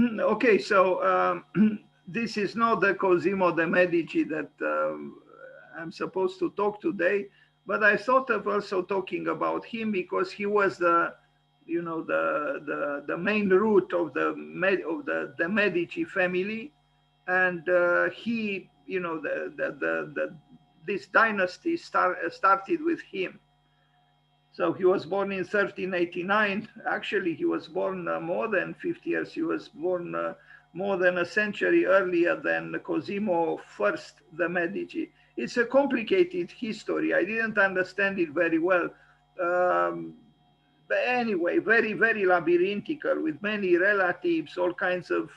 Okay, so this is not the Cosimo De Medici that I'm supposed to talk today, but I thought of also talking about him because he was the, you know, the main root of the Medici family, and he, you know, this dynasty started with him. So he was born in 1389. Actually, he was born more than 50 years. He was born more than a century earlier than Cosimo I the Medici. It's a complicated history. I didn't understand it very well. But anyway, very, very labyrinthical with many relatives, all kinds of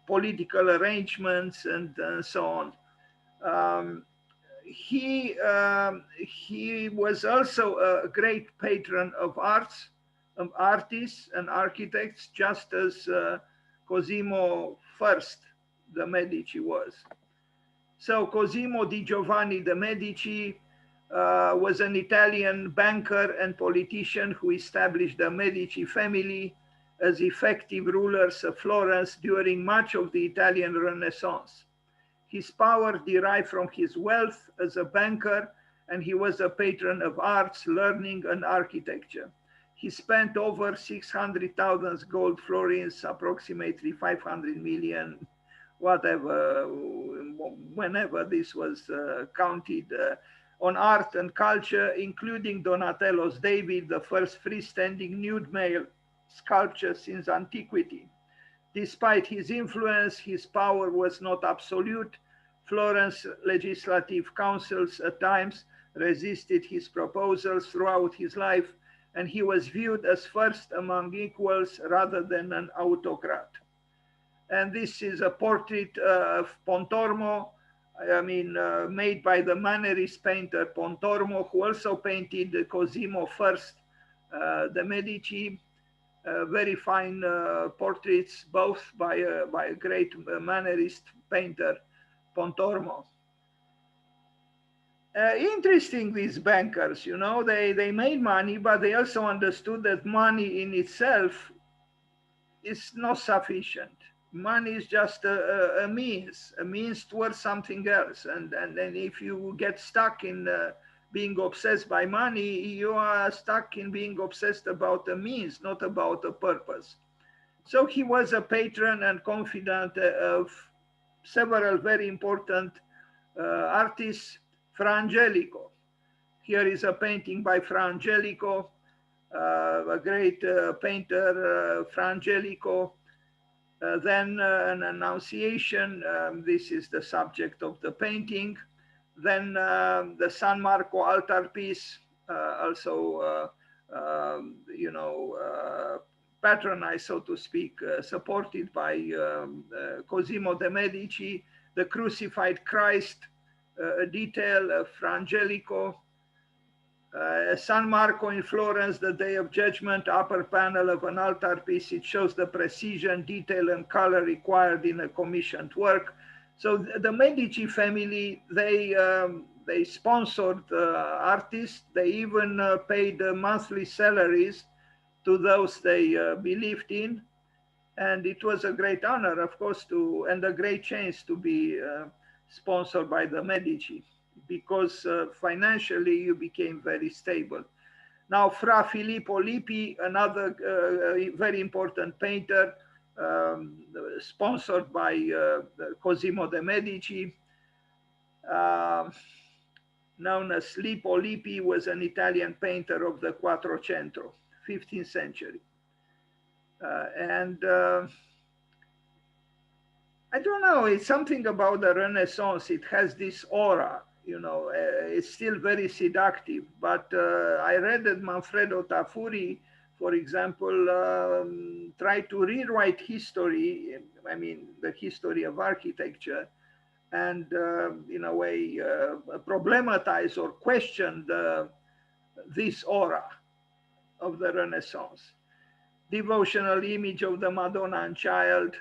political arrangements and so on. He was also a great patron of arts, of artists and architects, just as Cosimo I the Medici was. So Cosimo di Giovanni de Medici was an Italian banker and politician who established the Medici family as effective rulers of Florence during much of the Italian Renaissance. His power derived from his wealth as a banker, and he was a patron of arts, learning, and architecture. He spent over 600,000 gold florins, approximately 500 million, whatever, whenever this was counted, on art and culture, including Donatello's David, the first freestanding nude male sculpture since antiquity. Despite his influence, his power was not absolute. Florence legislative councils at times resisted his proposals throughout his life, and he was viewed as first among equals rather than an autocrat. And this is a portrait of Pontormo, made by the Mannerist painter Pontormo, who also painted Cosimo I the Medici. Very fine portraits, both by a great Mannerist painter, Pontormo. Interesting, these bankers, you know, they made money, but they also understood that money in itself is not sufficient. Money is just a means towards something else. And then if you get stuck in being obsessed by money, you are stuck in being obsessed about a means, not about a purpose. So he was a patron and confidant of several very important artists. Fra Angelico. Here is a painting by Fra Angelico, a great painter, Fra Angelico. Then an Annunciation. This is the subject of the painting. Then the San Marco altarpiece, also, patronized, so to speak, supported by Cosimo de Medici, the crucified Christ, a detail of Fra Angelico, San Marco in Florence, the Day of Judgment, upper panel of an altarpiece. It shows the precision, detail, and color required in a commissioned work. So the Medici family, they sponsored artists. They even paid monthly salaries to those they believed in. And it was a great honor, of course, and a great chance to be sponsored by the Medici, because financially you became very stable. Now, Fra Filippo Lippi, another very important painter, sponsored by Cosimo de Medici, known as Lippo Lippi, was an Italian painter of the Quattrocento, 15th century. I don't know, it's something about the Renaissance. It has this aura, you know, it's still very seductive. But I read that Manfredo Tafuri, for example, tried to rewrite history, the history of architecture, and in a way problematize or question this aura of the Renaissance. Devotional image of the Madonna and Child,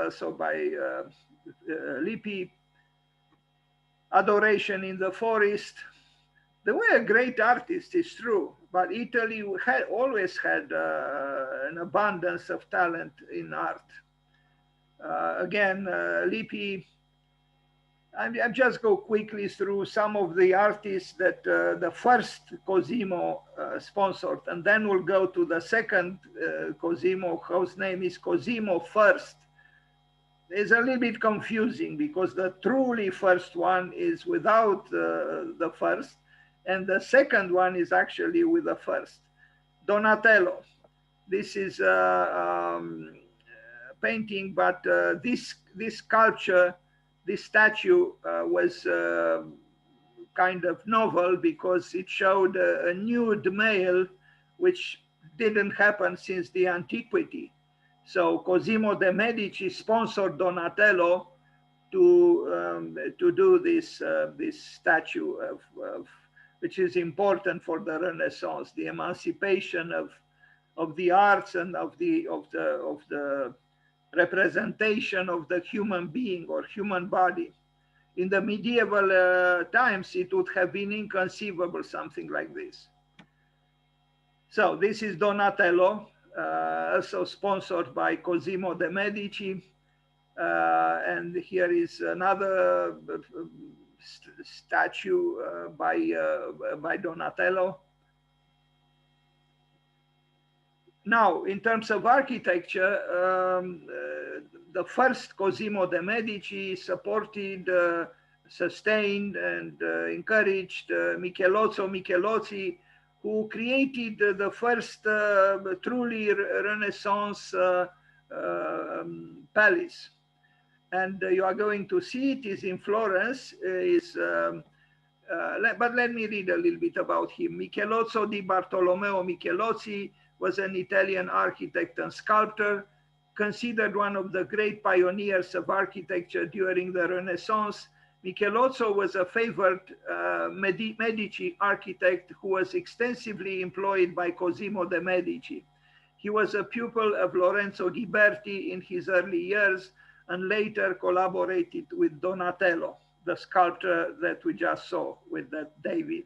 also by Lippi. Adoration in the Forest. They were a great artist, it's true, but Italy always had an abundance of talent in art. Again, Lippi, I'll just go quickly through some of the artists that the first Cosimo sponsored, and then we'll go to the second Cosimo, whose name is Cosimo first. It's a little bit confusing because the truly first one is without the first, and the second one is actually with the first. Donatello. This is painting, but this sculpture, this statue was kind of novel because it showed a nude male, which didn't happen since the antiquity. So Cosimo De Medici sponsored Donatello to do this statue of which is important for the Renaissance, the emancipation of the arts and of the representation of the human being or human body. In the medieval times, it would have been inconceivable, something like this. So this is Donatello, also sponsored by Cosimo De Medici. And here is another statue by Donatello. Now, in terms of architecture, the first Cosimo De Medici supported, sustained, and encouraged Michelozzi, who created the first truly Renaissance palace. And you are going to see it is in Florence. But let me read a little bit about him. Michelozzo di Bartolomeo Michelozzi was an Italian architect and sculptor, considered one of the great pioneers of architecture during the Renaissance. Michelozzo was a favored Medici architect who was extensively employed by Cosimo de' Medici. He was a pupil of Lorenzo Ghiberti in his early years and later collaborated with Donatello, the sculptor that we just saw with that David.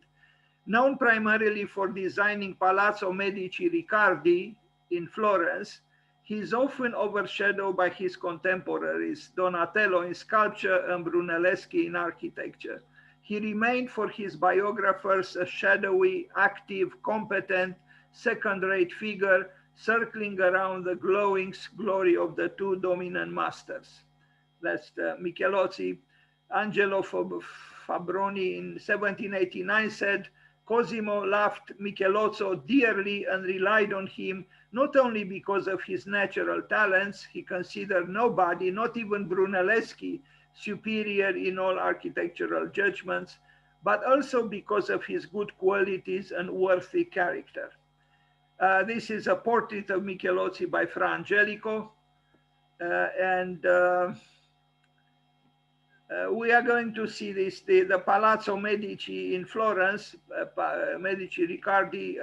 Known primarily for designing Palazzo Medici Riccardi in Florence, he is often overshadowed by his contemporaries, Donatello in sculpture and Brunelleschi in architecture. He remained for his biographers a shadowy, active, competent, second-rate figure circling around the glowing glory of the two dominant masters. That's Michelozzi. Angelo Fabroni in 1789 said, Cosimo loved Michelozzo dearly and relied on him not only because of his natural talents. He considered nobody, not even Brunelleschi, superior in all architectural judgments, but also because of his good qualities and worthy character. This is a portrait of Michelozzi by Fra Angelico, we are going to see this, the Palazzo Medici in Florence, Medici Riccardi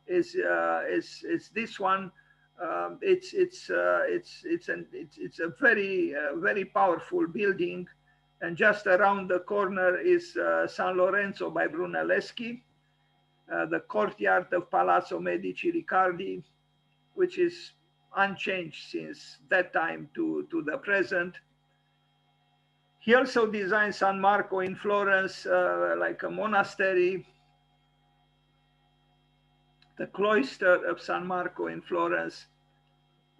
is this one. It's a very powerful building, and just around the corner is San Lorenzo by Brunelleschi, the courtyard of Palazzo Medici Riccardi, which is unchanged since that time to the present. He also designed San Marco in Florence, like a monastery. The cloister of San Marco in Florence,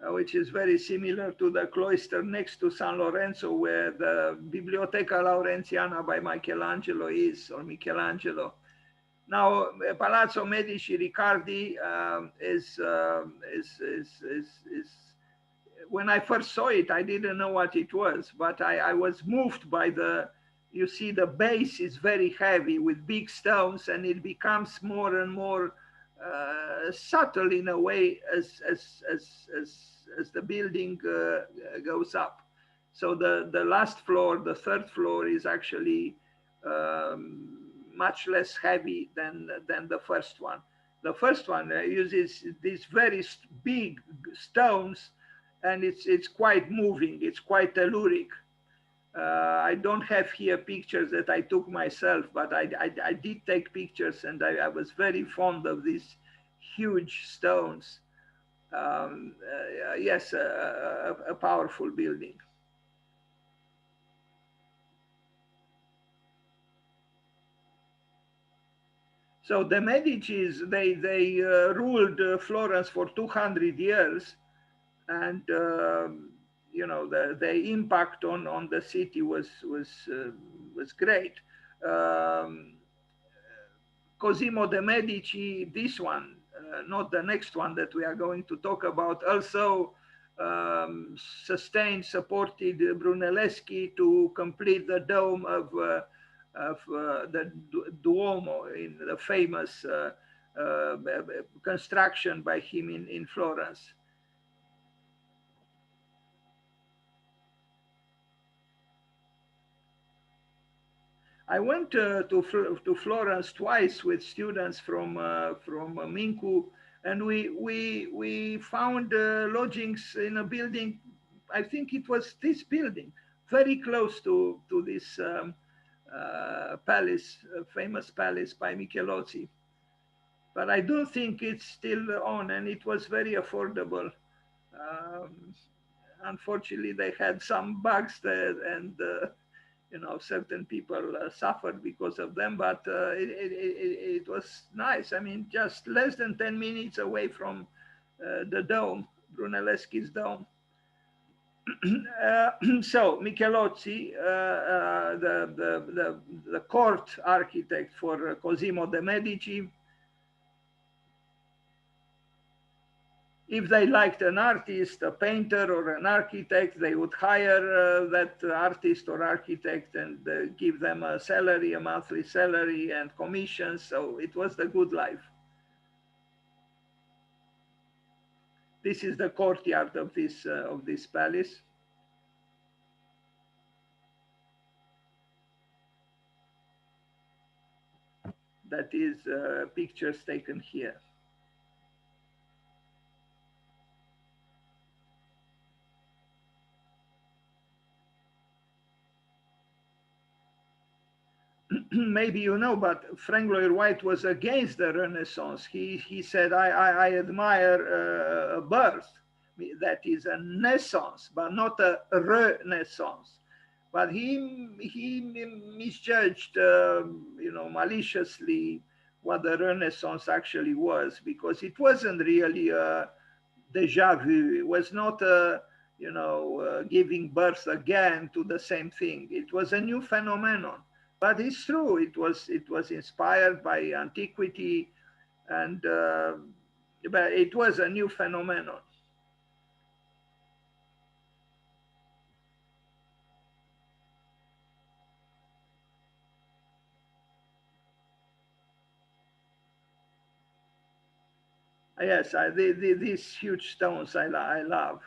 which is very similar to the cloister next to San Lorenzo, where the Biblioteca Laurentiana by Michelangelo is, or Michelangelo. Now, Palazzo Medici Riccardi when I first saw it, I didn't know what it was, but I was moved by you see the base is very heavy with big stones, and it becomes more and more subtle in a way as the building goes up. So the last floor, the third floor, is actually much less heavy than the first one. The first one uses these very big stones, and it's quite moving. It's quite telluric. I don't have here pictures that I took myself, but I did take pictures, and I was very fond of these huge stones. yes, a powerful building. So the Medicis, they ruled Florence for 200 years, and you know, the impact on the city was great. Um, Cosimo De Medici, this one, not the next one that we are going to talk about, also sustained, supported Brunelleschi to complete the dome of the Duomo, in the famous construction by him in Florence. I went to Florence twice with students from Minku, and we found lodgings in a building. I think it was this building, very close to this palace, famous palace by Michelozzi. But I do think it's still on, and it was very affordable. Um, Unfortunately, they had some bugs there, and you know, certain people suffered because of them, but it was nice. I mean, just less than 10 minutes away from the dome, Brunelleschi's dome. So Michelozzi, the court architect for Cosimo de Medici, if they liked an artist, a painter, or an architect, they would hire that artist or architect and give them a salary, a monthly salary, and commissions. So it was the good life. This is the courtyard of this palace. That is pictures taken here. Maybe you know, but Frank Lloyd Wright was against the Renaissance. He said, I admire birth. That is a naissance, but not a renaissance. But he misjudged, you know, maliciously what the Renaissance actually was, because it wasn't really a deja vu. It was not a, you know, giving birth again to the same thing. It was a new phenomenon. But it's true. It was inspired by antiquity, and but it was a new phenomenon. Yes, these huge stones I love.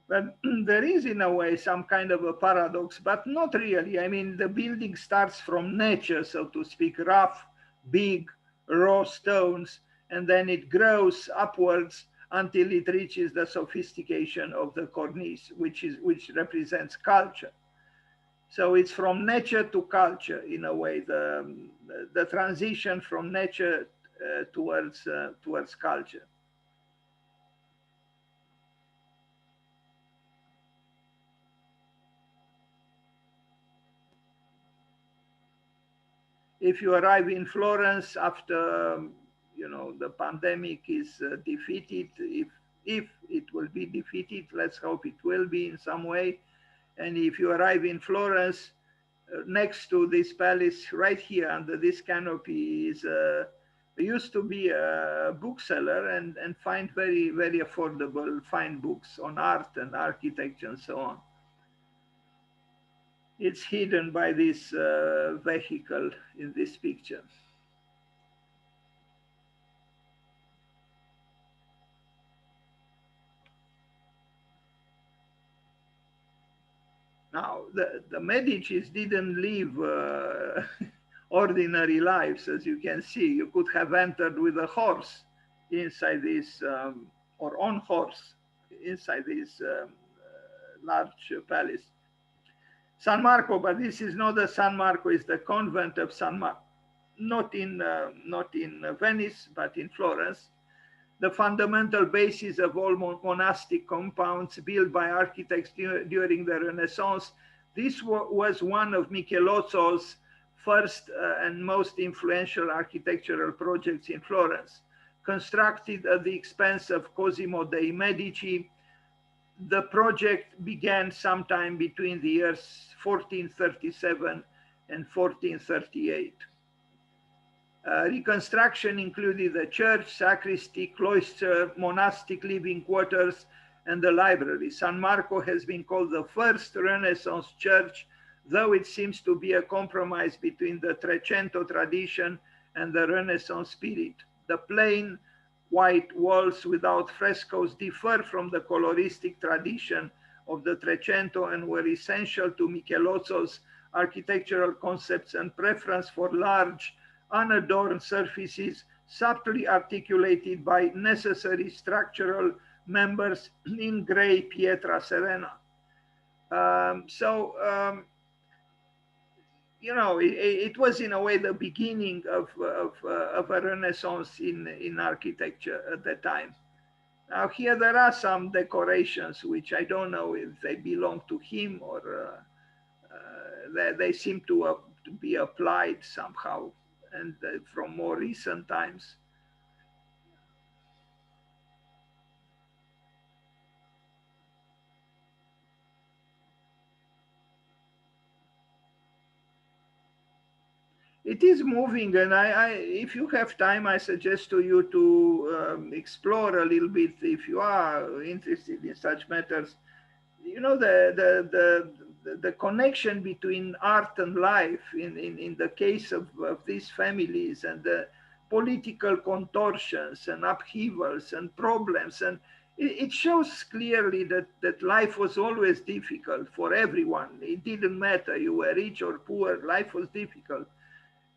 But there is, in a way, some kind of a paradox, but not really. I mean, the building starts from nature, so to speak, rough, big, raw stones, and then it grows upwards until it reaches the sophistication of the cornice, which represents culture. So it's from nature to culture, in a way, the transition from nature towards culture. If you arrive in Florence after, you know, the pandemic is defeated, if it will be defeated, let's hope it will be in some way. And if you arrive in Florence, next to this palace, right here under this canopy, is used to be a bookseller, and find very affordable fine books on art and architecture and so on. It's hidden by this vehicle in this picture. Now, the Medicis didn't live ordinary lives, as you can see. You could have entered with a horse inside this, or on horse inside this large palace. San Marco, but this is not the San Marco, it's the convent of San Marco, not in Venice, but in Florence. The fundamental basis of all monastic compounds built by architects during the Renaissance. This was one of Michelozzo's first and most influential architectural projects in Florence. Constructed at the expense of Cosimo de Medici, the project began sometime between the years 1437 and 1438. Reconstruction included the church, sacristy, cloister, monastic living quarters, and the library. San Marco has been called the first Renaissance church, though it seems to be a compromise between the Trecento tradition and the Renaissance spirit. The plain white walls without frescoes differ from the coloristic tradition of the Trecento and were essential to Michelozzo's architectural concepts and preference for large, unadorned surfaces, subtly articulated by necessary structural members in gray pietra serena. You know, it was in a way the beginning of a renaissance in architecture at that time. Now here there are some decorations which I don't know if they belong to him or they seem to be applied somehow and from more recent times. It is moving, and if you have time, I suggest to you to explore a little bit if you are interested in such matters. You know, the connection between art and life in the case of these families, and the political contortions and upheavals and problems, and it shows clearly that life was always difficult for everyone. It didn't matter you were rich or poor, life was difficult.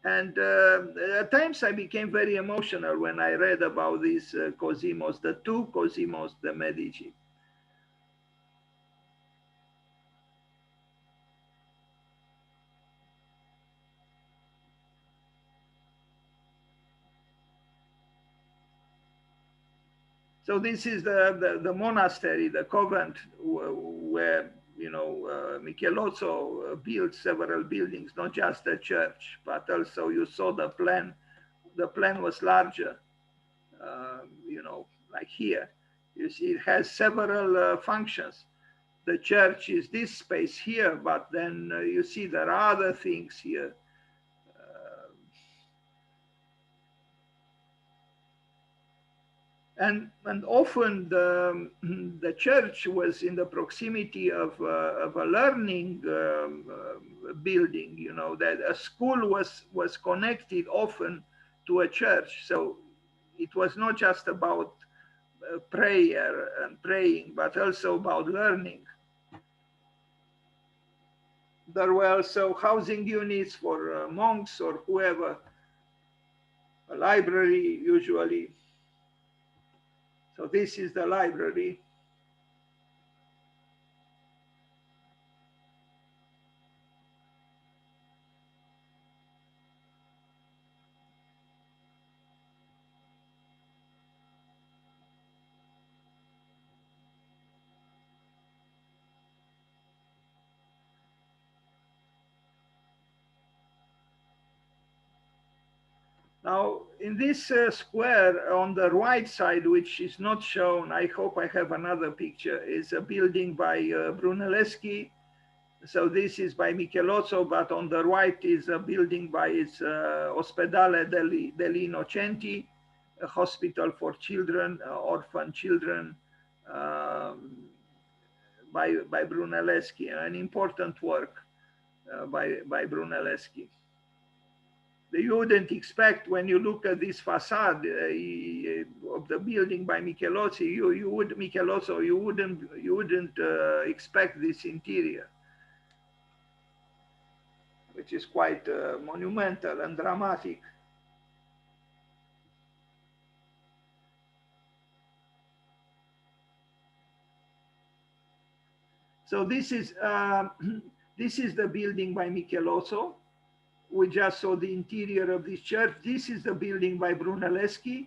And at times I became very emotional when I read about these Cosimos, the two Cosimos de Medici. So this is the monastery, the convent, where, you know, Michelozzo built several buildings, not just the church, but also you saw the plan. The plan was larger, you know, like here. You see, it has several functions. The church is this space here, but then you see there are other things here. And often the church was in the proximity of a learning building, you know, that a school was connected often to a church. So it was not just about prayer and praying, but also about learning. There were also housing units for monks or whoever, a library usually. So this is the library. Now, in this square on the right side, which is not shown, I hope I have another picture, is a building by Brunelleschi. So this is by Michelozzo, but on the right is a building by its Ospedale degli Innocenti, a hospital for children, orphan children, by Brunelleschi, an important work. by Brunelleschi. You wouldn't expect, when you look at this facade of the building by Michelozzi, you wouldn't expect this interior, which is quite monumental and dramatic. So this is the building by Michelozzo. We just saw the interior of this church. This is the building by Brunelleschi.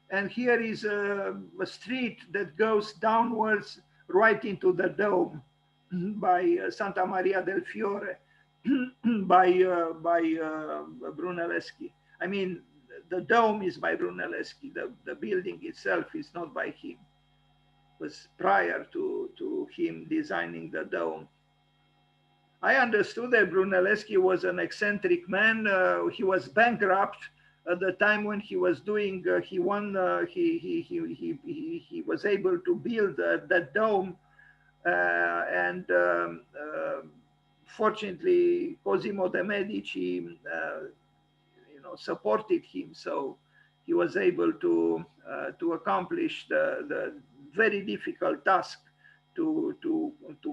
And here is a street that goes downwards right into the dome by Santa Maria del Fiore by Brunelleschi. I mean, the dome is by Brunelleschi. The building itself is not by him. It was prior to him designing the dome. I understood that Brunelleschi was an eccentric man. He was bankrupt at the time when he was doing. He was able to build that dome, and fortunately, Cosimo De Medici, supported him, so he was able to accomplish the very difficult task to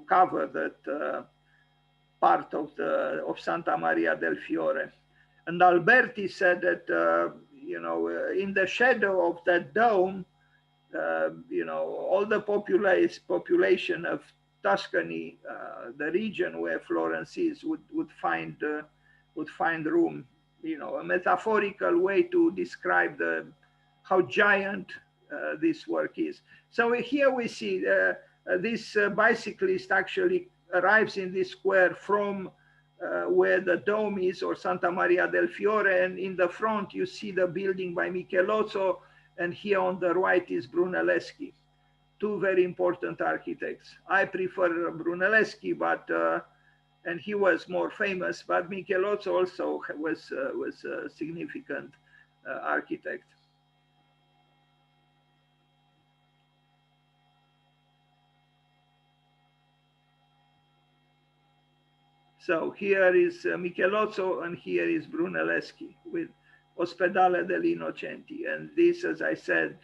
cover that. Part of Santa Maria del Fiore. And Alberti said that, in the shadow of that dome, all the population of Tuscany, the region where Florence is, would find room, a metaphorical way to describe how giant this work is. So here we see this bicyclist actually arrives in this square from where the dome is, or Santa Maria del Fiore, and in the front you see the building by Michelozzo, and here on the right is Brunelleschi. Two very important architects. I prefer Brunelleschi, but and he was more famous, but Michelozzo also was a significant architect. So here is Michelozzo, and here is Brunelleschi with Ospedale degli Innocenti. And this, as I said,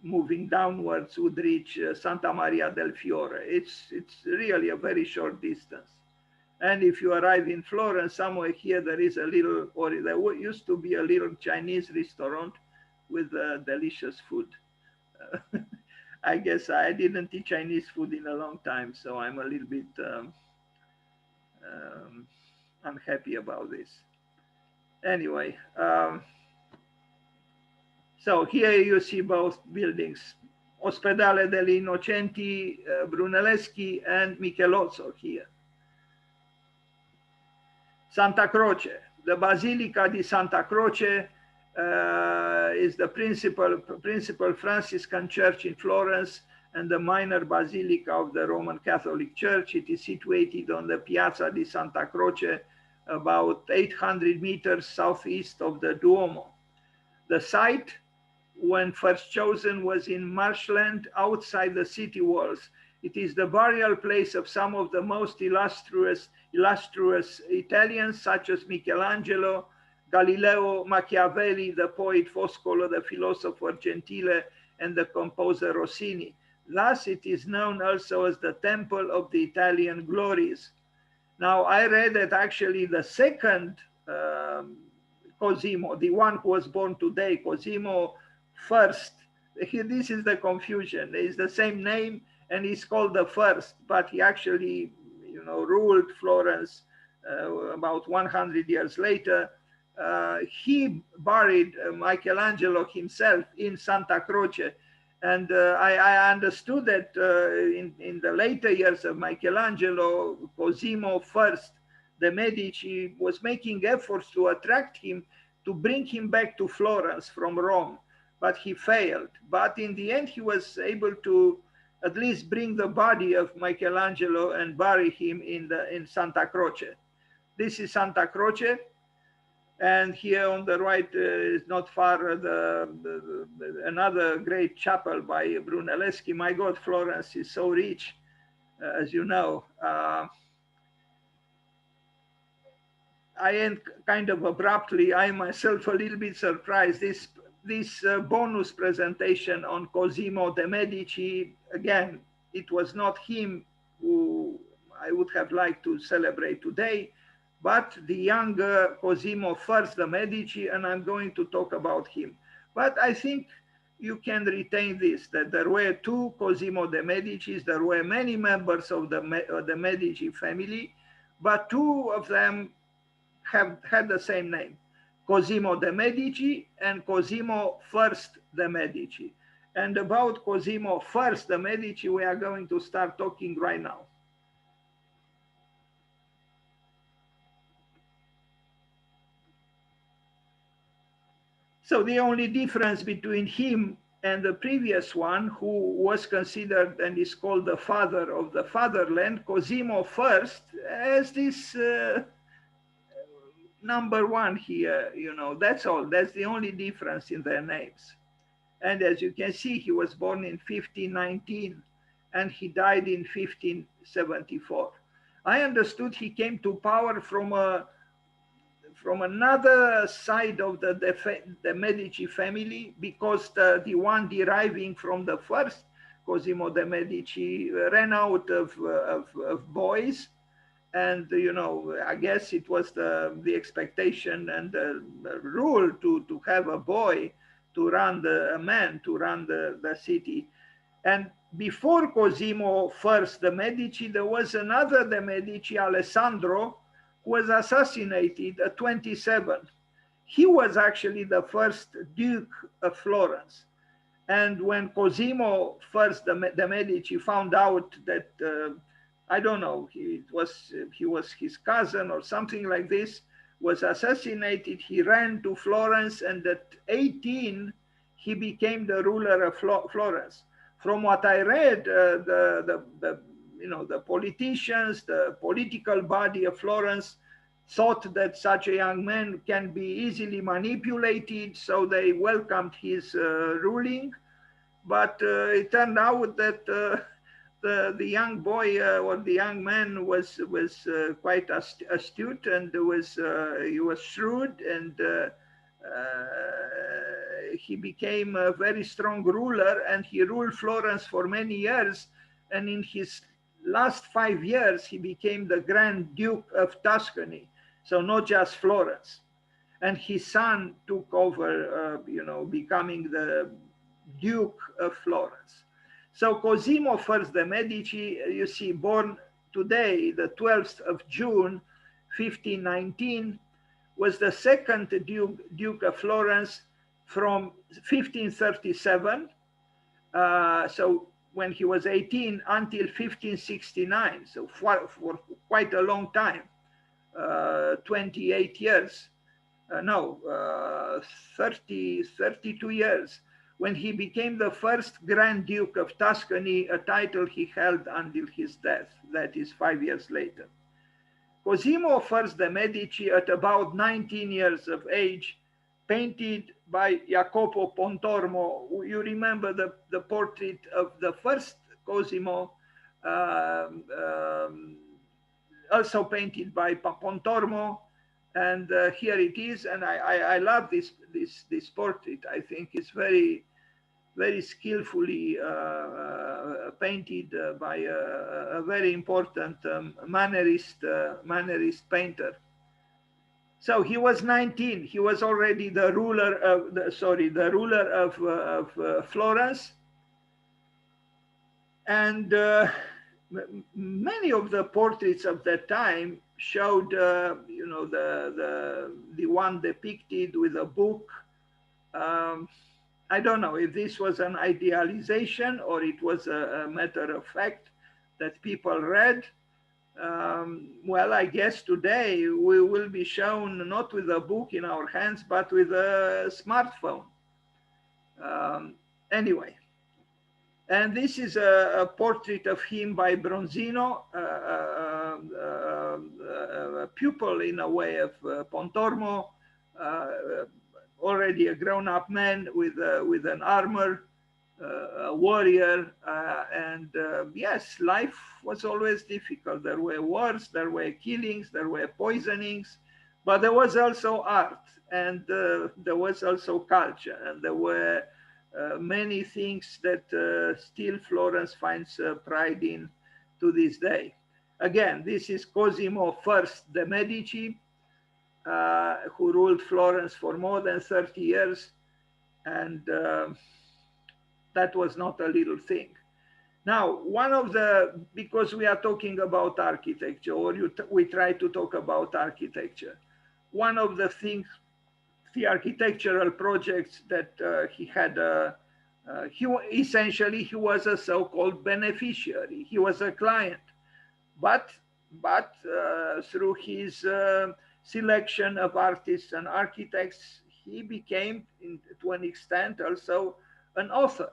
moving downwards would reach Santa Maria del Fiore. It's really a very short distance. And if you arrive in Florence, somewhere here, there is a little, or there used to be a little Chinese restaurant with delicious food. I guess I didn't eat Chinese food in a long time, so I'm a little bit unhappy about this. Anyway, so here you see both buildings, Ospedale degli Innocenti, Brunelleschi, and Michelozzo here. Santa Croce, the Basilica di Santa Croce is the principal Franciscan church in Florence and the minor basilica of the Roman Catholic Church. It is situated on the Piazza di Santa Croce, about 800 meters southeast of the Duomo. The site, when first chosen, was in marshland outside the city walls. It is the burial place of some of the most illustrious Italians, such as Michelangelo, Galileo, Machiavelli, the poet Foscolo, the philosopher Gentile, and the composer Rossini. Thus, it is known also as the Temple of the Italian Glories. Now, I read that actually the second Cosimo, the one who was born today, Cosimo first, this is the confusion. It's the same name, and he's called the first, but he actually, ruled Florence about 100 years later. He buried Michelangelo himself in Santa Croce. And I understood that in the later years of Michelangelo, Cosimo first, De Medici, was making efforts to attract him, to bring him back to Florence from Rome, but he failed. But in the end, he was able to at least bring the body of Michelangelo and bury him in Santa Croce. This is Santa Croce. And here on the right is not far another great chapel by Brunelleschi. My God, Florence is so rich, as you know. I end kind of abruptly. I myself a little bit surprised. This bonus presentation on Cosimo De Medici, again, it was not him who I would have liked to celebrate today, but the younger Cosimo I De Medici, and I'm going to talk about him. But I think you can retain this, that there were two Cosimo De Medicis, there were many members of the Medici family, but two of them have had the same name, Cosimo De Medici and Cosimo I De Medici. And about Cosimo I De Medici, we are going to start talking right now. So the only difference between him and the previous one, who was considered and is called the father of the fatherland, Cosimo I, as this number one here, that's all. That's the only difference in their names. And as you can see, he was born in 1519 and he died in 1574. I understood he came to power from another side of the Medici family, because the one deriving from the first, Cosimo de' Medici, ran out of boys. And, I guess it was the expectation and the rule to have a boy to run a man to run the city. And before Cosimo I de' Medici, there was another de' Medici, Alessandro, who was assassinated at 27. He was actually the first Duke of Florence. And when Cosimo I de' Medici found out that, I don't know, he was his cousin or something like this, was assassinated, he ran to Florence, and at 18, he became the ruler of Florence. From what I read, the politicians, the political body of Florence thought that such a young man can be easily manipulated, so they welcomed his ruling. But it turned out that the young boy or the young man was quite astute, and he was shrewd, and he became a very strong ruler, and he ruled Florence for many years. And in his last 5 years, he became the Grand Duke of Tuscany, so not just Florence. And his son took over, becoming the Duke of Florence. So Cosimo I de' Medici, you see, born today, the 12th of June, 1519, was the second Duke of Florence from 1537. So when he was 18 until 1569, so for quite a long time, 28 years, 32 years, when he became the first Grand Duke of Tuscany, a title he held until his death, that is 5 years later. Cosimo I de' Medici, at about 19 years of age, painted by Jacopo Pontormo. You remember the portrait of the first Cosimo, also painted by Pontormo. And here it is, and I love this portrait. I think it's very, very skillfully painted by a very important Mannerist painter. So he was 19. He was already the ruler of Florence, and many of the portraits of that time showed, the one depicted with a book. I don't know if this was an idealization or it was a matter of fact that people read. Well, I guess today we will be shown not with a book in our hands, but with a smartphone. Anyway, and this is a portrait of him by Bronzino, a pupil in a way of Pontormo, already a grown-up man with an armor, a warrior, and yes, life was always difficult. There were wars, there were killings, there were poisonings, But there was also art, and there was also culture, and there were many things that still Florence finds pride in to this day. Again, this is Cosimo I de Medici, who ruled Florence for more than 30 years, and that was not a little thing. Now, one of the, because we are talking about architecture, or we try to talk about architecture, one of the things, the architectural projects that he had, essentially he was a so-called beneficiary. He was a client, but through his selection of artists and architects, he became, to an extent, also an author.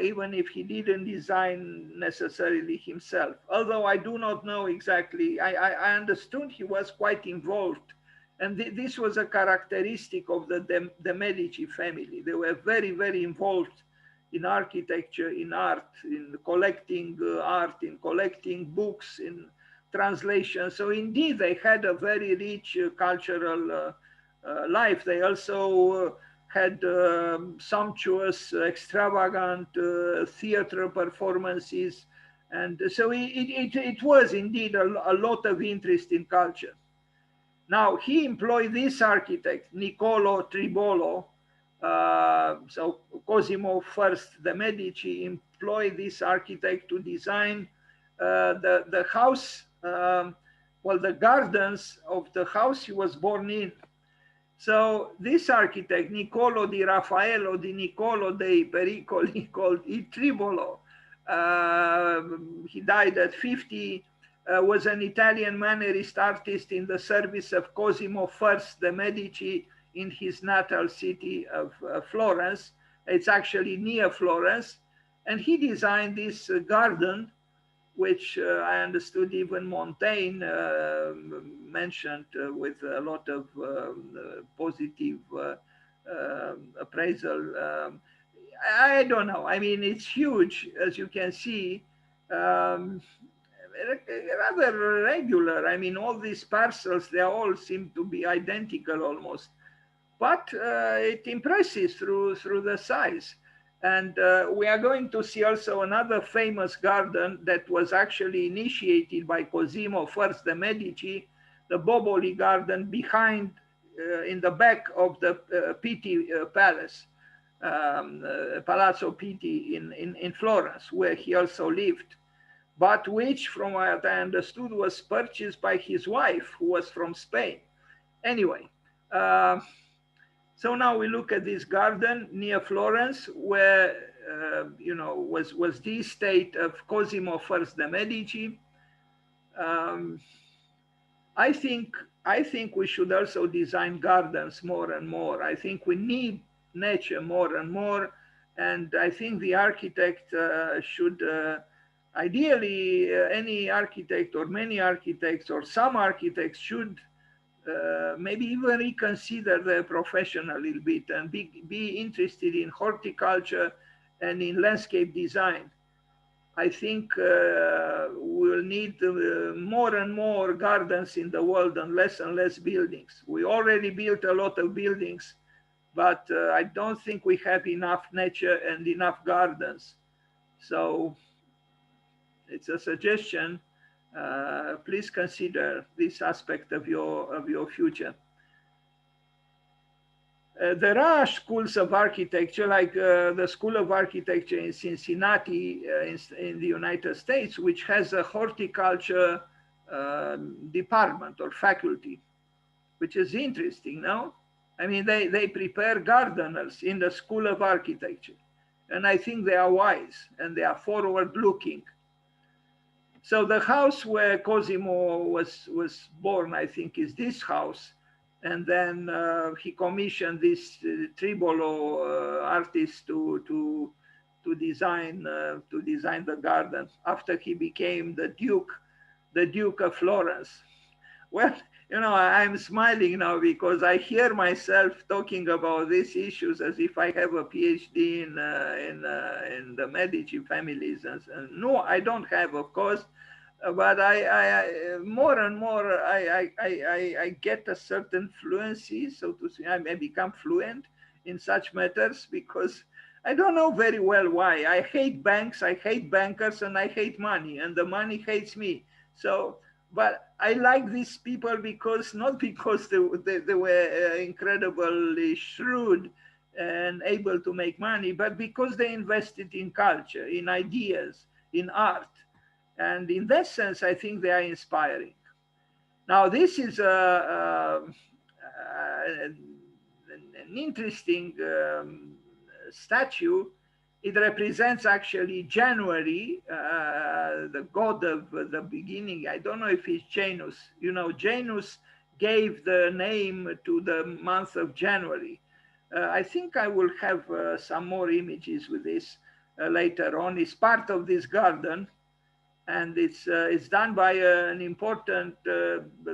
Even if he didn't design necessarily himself. Although I do not know exactly, I understood he was quite involved. And this was a characteristic of the Medici family. They were very, very involved in architecture, in art, in collecting art, in collecting books, in translation. So indeed, they had a very rich cultural life. They also had sumptuous, extravagant theater performances. And so it was indeed a lot of interest in culture. Now, he employed this architect, Niccolo Tribolo, so Cosimo I de Medici employed this architect to design the house, well, the gardens of the house he was born in. So this architect, Niccolo di Raffaello di Niccolo dei Pericoli, called Il Tribolo, he died at 50, was an Italian mannerist artist in the service of Cosimo I de Medici in his natal city of Florence. It's actually near Florence. And he designed this garden, which I understood even Montaigne mentioned with a lot of positive appraisal. I don't know. I mean, it's huge, as you can see, rather regular. I mean, all these parcels, they all seem to be identical almost. But it impresses through the size. And we are going to see also another famous garden that was actually initiated by Cosimo I de Medici, the Boboli Garden behind, in the back of the Pitti Palace, Palazzo Pitti in Florence, where he also lived, but which, from what I understood, was purchased by his wife, who was from Spain. Anyway, so now we look at this garden near Florence, where was the estate of Cosimo I de Medici. I think we should also design gardens more and more. I think we need nature more and more, and I think the architect should, ideally, any architect or many architects or some architects should maybe even reconsider their profession a little bit and be interested in horticulture and in landscape design. I think we'll need more and more gardens in the world and less buildings. We already built a lot of buildings, but I don't think we have enough nature and enough gardens. So it's a suggestion. Please consider this aspect of your future. There are schools of architecture, like the School of Architecture in Cincinnati in the United States, which has a horticulture department or faculty, which is interesting, no? I mean, they prepare gardeners in the School of Architecture. And I think they are wise and they are forward-looking. So the house where Cosimo was born, I think, is this house. And then he commissioned this Tribolo artist to design the garden after he became the Duke of Florence. Well, I'm smiling now because I hear myself talking about these issues as if I have a PhD in the Medici families. And no, I don't have, of course. But more and more I get a certain fluency, so to say. I become fluent in such matters because I don't know very well why. I hate banks, I hate bankers, and I hate money, and the money hates me. So, but I like these people because not because they were incredibly shrewd and able to make money, but because they invested in culture, in ideas, in art. And in that sense, I think they are inspiring. Now, this is an interesting statue. It represents actually January, the god of the beginning. I don't know if it's Janus. You know, Janus gave the name to the month of January. I think I will have some more images with this later on. It's part of this garden, and it's done by an important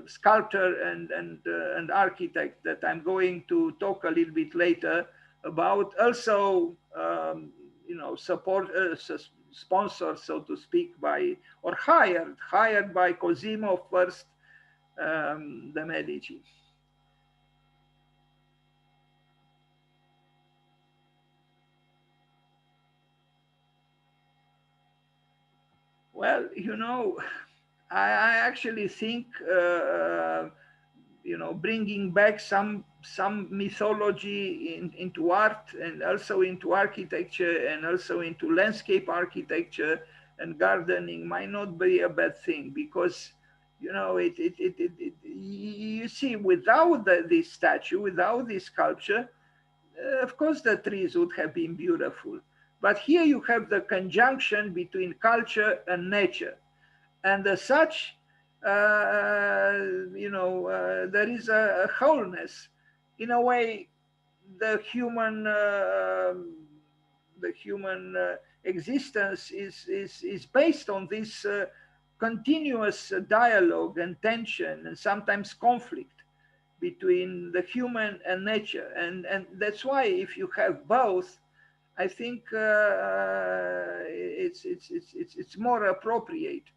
sculptor and architect that I'm going to talk a little bit later about. Also, you know, sponsored, so to speak, by or hired by Cosimo first De Medici. Well, you know, I actually think you know, bringing back some mythology into art and also into architecture and also into landscape architecture and gardening might not be a bad thing, because you know you see, without this statue, without this sculpture, of course the trees would have been beautiful. But here you have the conjunction between culture and nature, and as such, you know, there is a wholeness. In a way, the human, existence is based on this continuous dialogue and tension and sometimes conflict between the human and nature. And that's why if you have both, I think it's more appropriate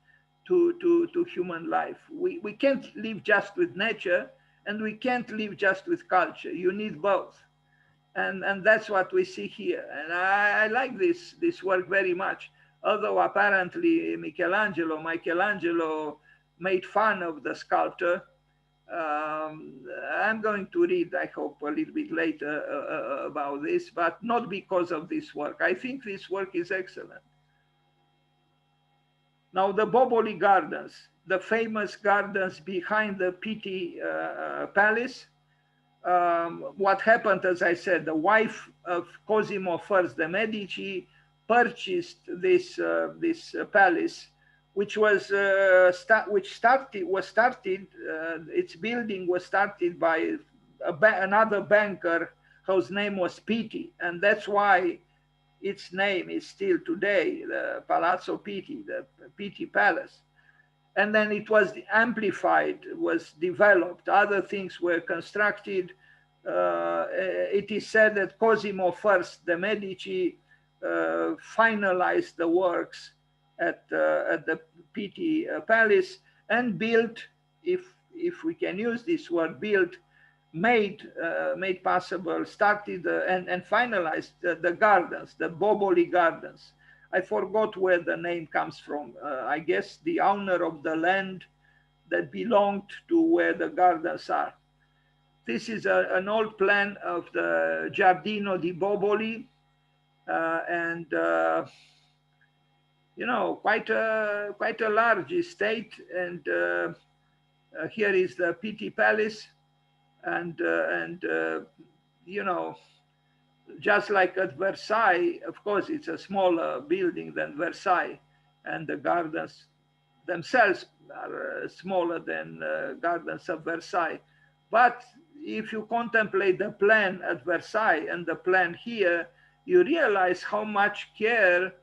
to human life. We can't live just with nature, and we can't live just with culture. You need both. And that's what we see here. And I like this work very much. Although apparently Michelangelo made fun of the sculptor. I'm going to read, I hope, a little bit later about this, but not because of this work. I think this work is excellent. Now, the Boboli Gardens, the famous gardens behind the Pitti Palace. What happened, as I said, the wife of Cosimo I de Medici purchased this palace, which was started. Its building was started by another banker whose name was Pitti, and that's why its name is still today the Palazzo Pitti, the Pitti Palace. And then it was amplified, was developed, other things were constructed. It is said that Cosimo I de Medici finalized the works at the Pitti Palace and built, if we can use this word, built, made possible, started and finalized the gardens, the Boboli Gardens. I forgot where the name comes from. I guess the owner of the land that belonged to where the gardens are. This is an old plan of the Giardino di Boboli, and you know, quite a large estate. And here is the Pitti Palace, and you know, just like at Versailles, of course, it's a smaller building than Versailles, and the gardens themselves are smaller than gardens of Versailles. But if you contemplate the plan at Versailles and the plan here, you realize how much care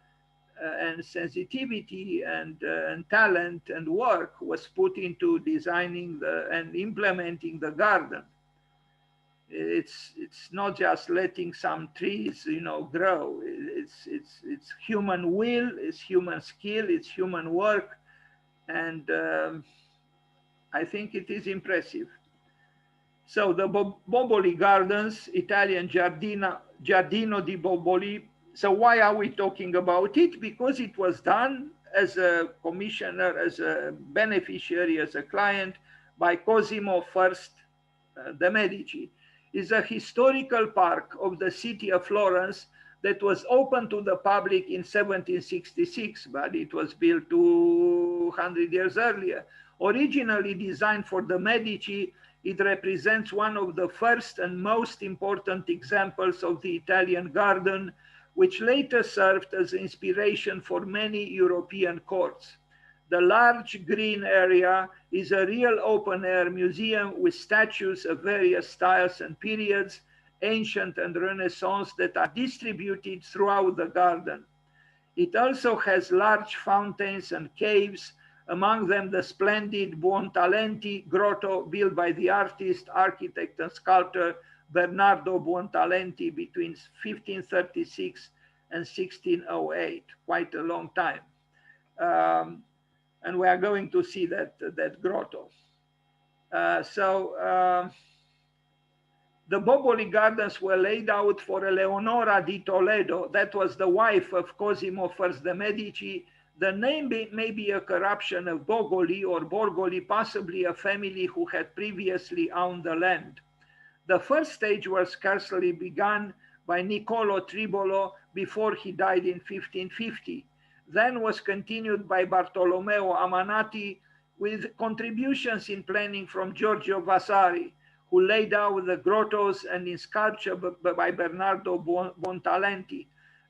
and sensitivity and talent and work was put into designing and implementing the garden. It's not just letting some trees, you know, grow. It's human will, it's human skill, it's human work, And I think it is impressive. So the Boboli Gardens, Italian Giardino di Boboli. So why are we talking about it? Because it was done as a commissioner, as a beneficiary, as a client by Cosimo I De Medici. It's a historical park of the city of Florence that was open to the public in 1766, but it was built 200 years earlier. Originally designed for the Medici, it represents one of the first and most important examples of the Italian garden, which later served as inspiration for many European courts. The large green area is a real open-air museum with statues of various styles and periods, ancient and Renaissance, that are distributed throughout the garden. It also has large fountains and caves, among them the splendid Buontalenti grotto built by the artist, architect, and sculptor Bernardo Buontalenti between 1536 and 1608, quite a long time. And we are going to see that grotto. The Boboli Gardens were laid out for Eleonora di Toledo. That was the wife of Cosimo I de Medici. The name may be a corruption of Bogoli or Borgoli, possibly a family who had previously owned the land. The first stage was scarcely begun by Niccolo Tribolo before he died in 1550. Then was continued by Bartolomeo Amanati, with contributions in planning from Giorgio Vasari, who laid out the grottos, and in sculpture by Bernardo Buontalenti.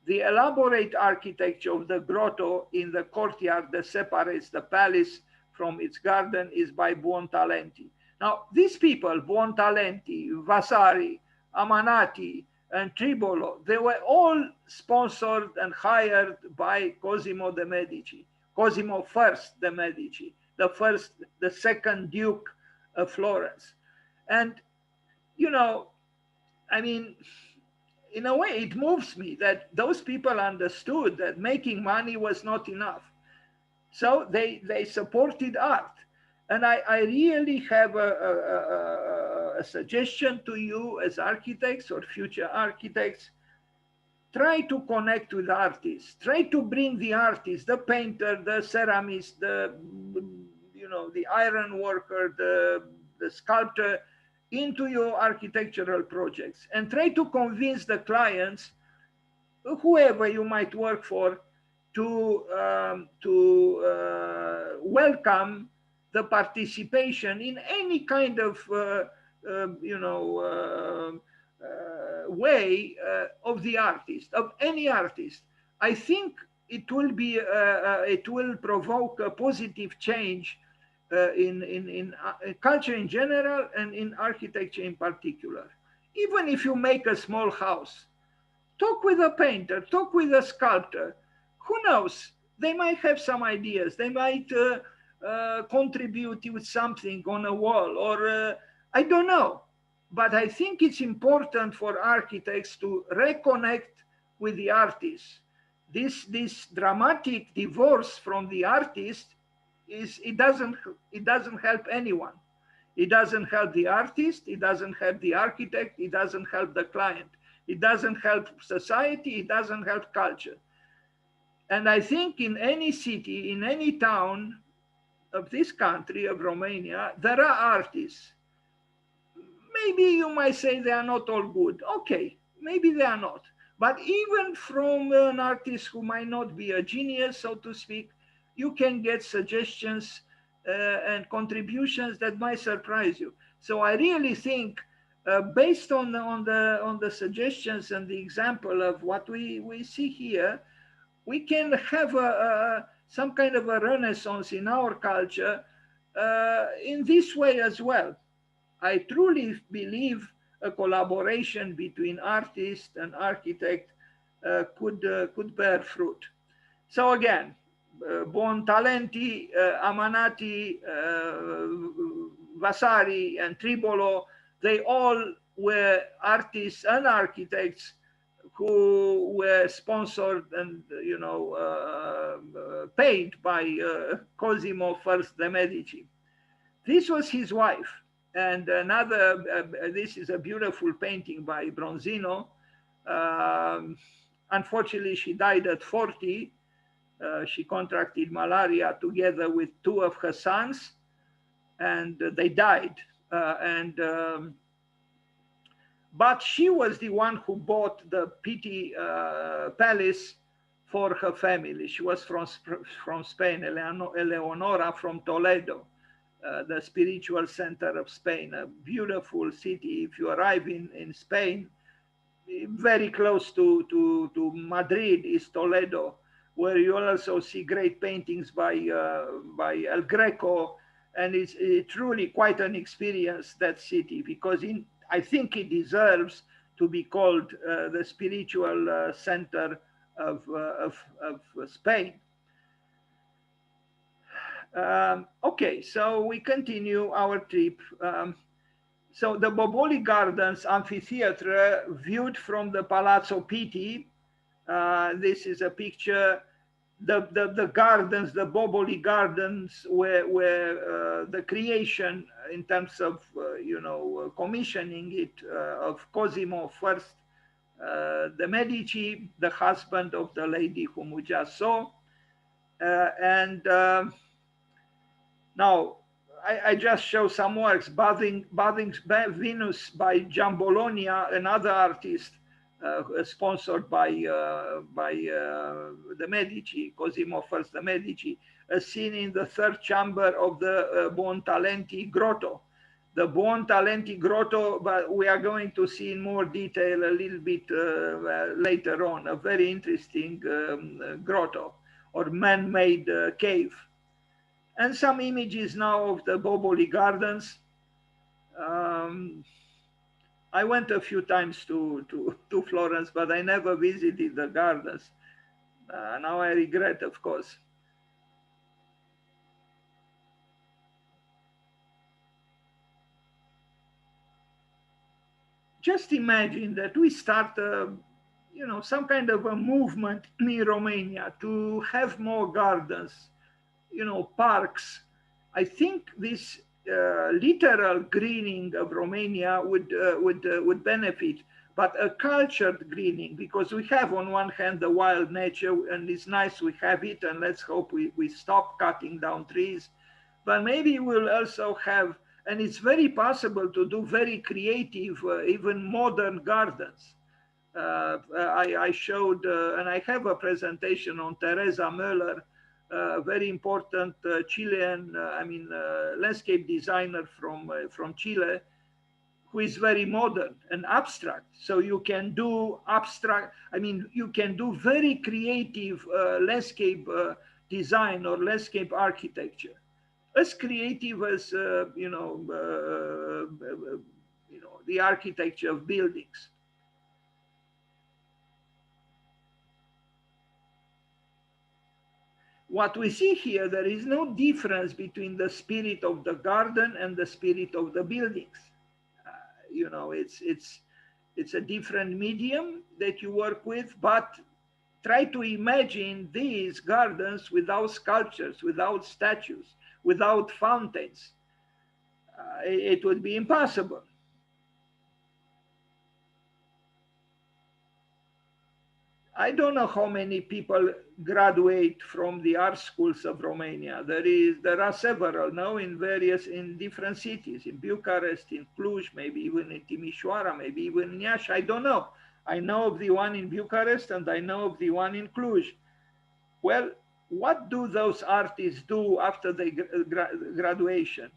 The elaborate architecture of the grotto in the courtyard that separates the palace from its garden is by Buontalenti. Now, these people, Buontalenti, Vasari, Amanati, and Tribolo, they were all sponsored and hired by Cosimo de Medici, Cosimo I de Medici, the second Duke of Florence. And, you know, I mean, in a way, it moves me that those people understood that making money was not enough. So they supported art. And I really have a suggestion to you as architects or future architects. Try to connect with artists. Try to bring the artist, the painter, the ceramist, the iron worker, the sculptor, into your architectural projects, and try to convince the clients, whoever you might work for, to welcome the participation in any kind of way of the artist, of any artist. I think it will provoke a positive change in culture in general and in architecture in particular. Even if you make a small house, talk with a painter, talk with a sculptor. Who knows? They might have some ideas. They might contribute with something on a wall, or I don't know. But I think it's important for architects to reconnect with the artists. This dramatic divorce from the artist it doesn't help anyone. It doesn't help the artist, it doesn't help the architect, it doesn't help the client. It doesn't help society, it doesn't help culture. And I think in any city, in any town of this country, of Romania, there are artists. Maybe you might say they are not all good. Okay, maybe they are not. But even from an artist who might not be a genius, so to speak, you can get suggestions and contributions that might surprise you. So I really think, based on the suggestions and the example of what we see here, we can have some kind of a renaissance in our culture in this way as well. I truly believe a collaboration between artist and architect could bear fruit. So again, Buontalenti, Amanati, Vasari, and Tribolo, they all were artists and architects who were sponsored and, paid by Cosimo de Medici. This was his wife. And another, this is a beautiful painting by Bronzino. Unfortunately, she died at 40. She contracted malaria together with two of her sons, and they died. But she was the one who bought the Pitti Palace for her family. She was from Spain, Eleonora from Toledo, the spiritual center of Spain, a beautiful city. If you arrive in Spain, very close to Madrid is Toledo, where you also see great paintings by El Greco. And it's truly quite an experience, that city, because I think it deserves to be called the spiritual center of Spain. Okay, so we continue our trip. So the Boboli Gardens amphitheater viewed from the Palazzo Pitti. This is a picture. The gardens, the Boboli Gardens, were the creation in terms of commissioning it of Cosimo De Medici, the husband of the lady whom we just saw, now I just show some works. Bathing Venus by Giambologna, another artist sponsored by De Medici, Cosimo De Medici, a scene in the third chamber of the Buontalenti Grotto. The Buontalenti Grotto, but we are going to see in more detail a little bit later on, a very interesting grotto or man-made cave. And some images now of the Boboli Gardens. I went a few times to Florence, but I never visited the gardens. Now I regret, of course. Just imagine that we start some kind of a movement in Romania to have more gardens, parks. I think this literal greening of Romania would benefit, but a cultured greening, because we have on one hand the wild nature, and it's nice we have it, and let's hope we stop cutting down trees. But maybe we'll also have, and it's very possible to do very creative, even modern gardens. I showed, and I have a presentation on Teresa Möller, very important Chilean, landscape designer from Chile, who is very modern and abstract. So you can do abstract, you can do very creative landscape design or landscape architecture, as creative as the architecture of buildings. What we see here, there is no difference between the spirit of the garden and the spirit of the buildings. It's a different medium that you work with, but try to imagine these gardens without sculptures, without statues, without fountains. It would be impossible. I don't know how many people graduate from the art schools of Romania. There are several now in different cities, in Bucharest, in Cluj, maybe even in Timișoara, maybe even in Iași. I don't know. I know of the one in Bucharest and I know of the one in Cluj. Well, what do those artists do after their graduation?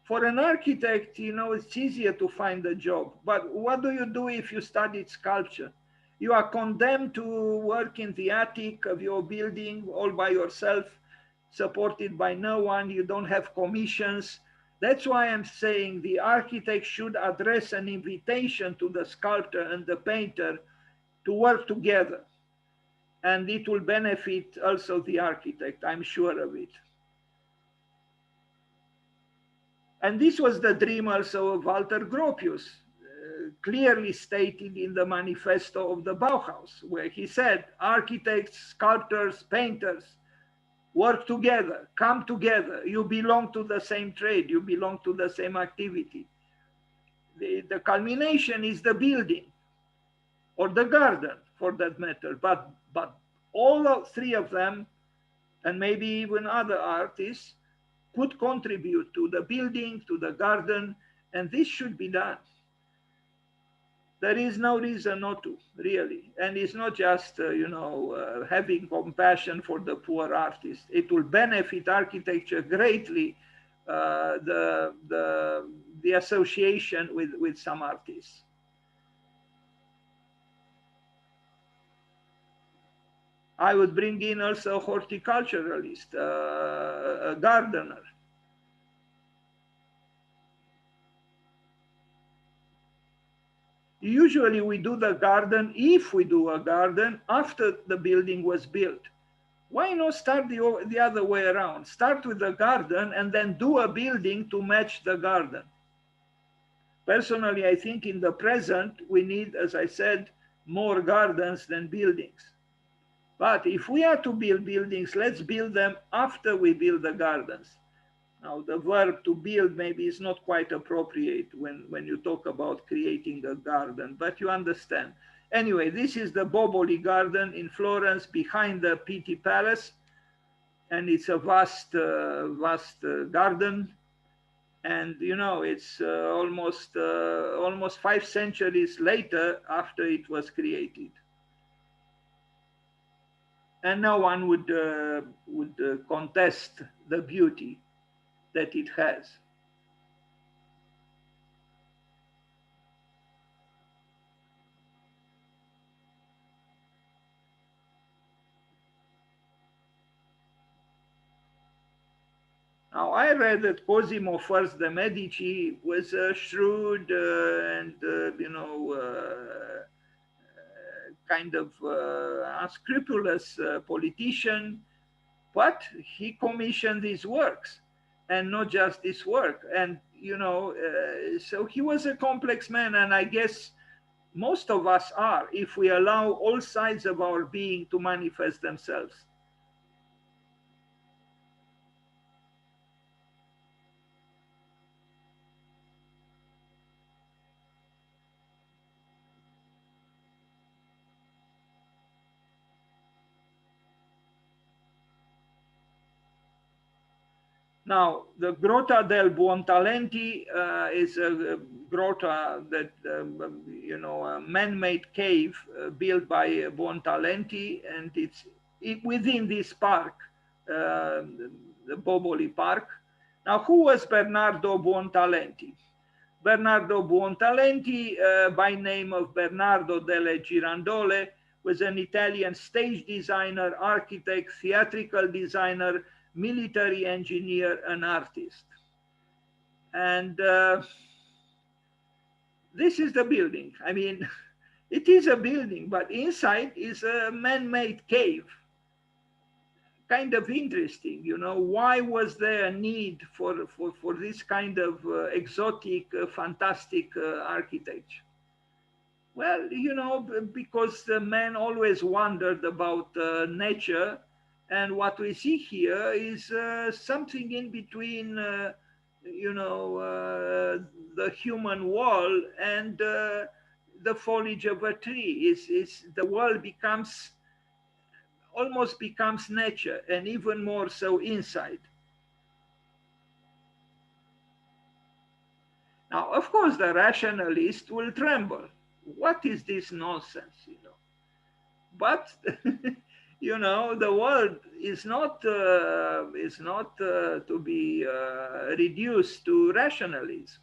For an architect, it's easier to find a job. But what do you do if you studied sculpture? You are condemned to work in the attic of your building all by yourself, supported by no one. You don't have commissions. That's why I'm saying the architect should address an invitation to the sculptor and the painter to work together. And it will benefit also the architect, I'm sure of it. And this was the dream also of Walter Gropius. clearly stated in the manifesto of the Bauhaus, where he said, architects, sculptors, painters, work together, come together. You belong to the same trade, you belong to the same activity. The culmination is the building or the garden for that matter. But all three of them, and maybe even other artists, could contribute to the building, to the garden, and this should be done. There is no reason not to, really. And it's not just, having compassion for the poor artist. It will benefit architecture greatly, the association with some artists. I would bring in also a horticulturalist, a gardener. Usually we do the garden, if we do a garden, after the building was built. Why not start the other way around? Start with the garden and then do a building to match the garden. Personally, I think in the present, we need, as I said, more gardens than buildings. But if we are to build buildings, let's build them after we build the gardens. Now, the verb to build maybe is not quite appropriate when you talk about creating a garden, but you understand. Anyway, this is the Boboli Garden in Florence behind the Pitti Palace. And it's a vast garden. And, it's almost 5 centuries later after it was created. And no one would contest the beauty that it has. Now, I read that Cosimo De Medici was a shrewd and, kind of unscrupulous politician, but he commissioned these works, and not just this work. And, so he was a complex man, and I guess most of us are, if we allow all sides of our being to manifest themselves. Now, the Grotta del Buontalenti is a grotta that, a man-made cave built by Buontalenti, and it's within this park, the Boboli Park. Now, who was Bernardo Buontalenti? Bernardo Buontalenti, by name of Bernardo delle Girandole, was an Italian stage designer, architect, theatrical designer, military engineer, and artist. And this is the building. I mean, it is a building, but inside is a man-made cave. Kind of interesting, why was there a need for this kind of exotic, fantastic architecture? Well, because the man always wondered about nature. And what we see here is something in between, the human wall and the foliage of a tree. Is the world almost becomes nature, and even more so inside. Now, of course, the rationalist will tremble. What is this nonsense, But the world is not to be reduced to rationalism.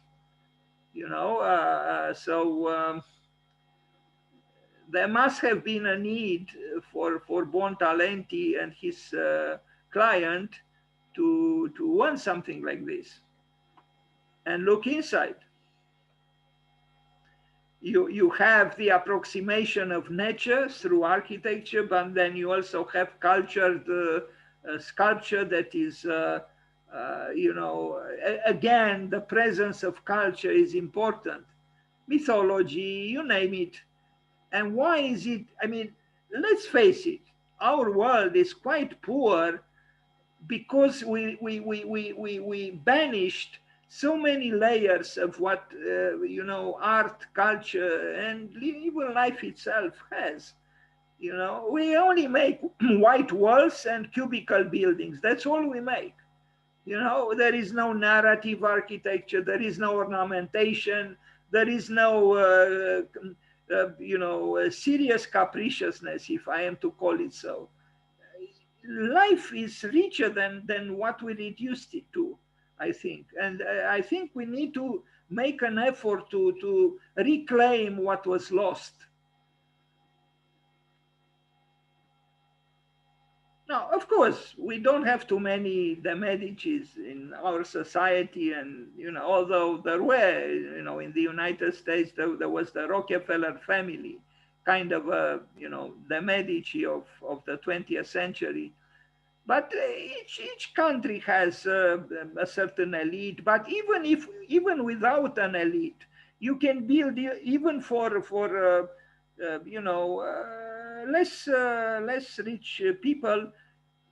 There must have been a need for Buontalenti and his client to want something like this. And look inside. You have the approximation of nature through architecture, but then you also have cultured sculpture that is, again, the presence of culture is important. mythology, you name it. And why is it? I mean, let's face it, our world is quite poor because we banished so many layers of what art, culture, and even life itself has. We only make white walls and cubicle buildings. That's all we make. There is no narrative architecture, there is no ornamentation, there is no serious capriciousness, if I am to call it so. Life is richer than what we reduced it to, I think. And I think we need to make an effort to reclaim what was lost. Now, of course, we don't have too many De Medicis in our society, and although there were, in the United States, there was the Rockefeller family, kind of a, De Medici of the 20th century. But each country has a certain elite. But even without an elite, you can build even for less rich people,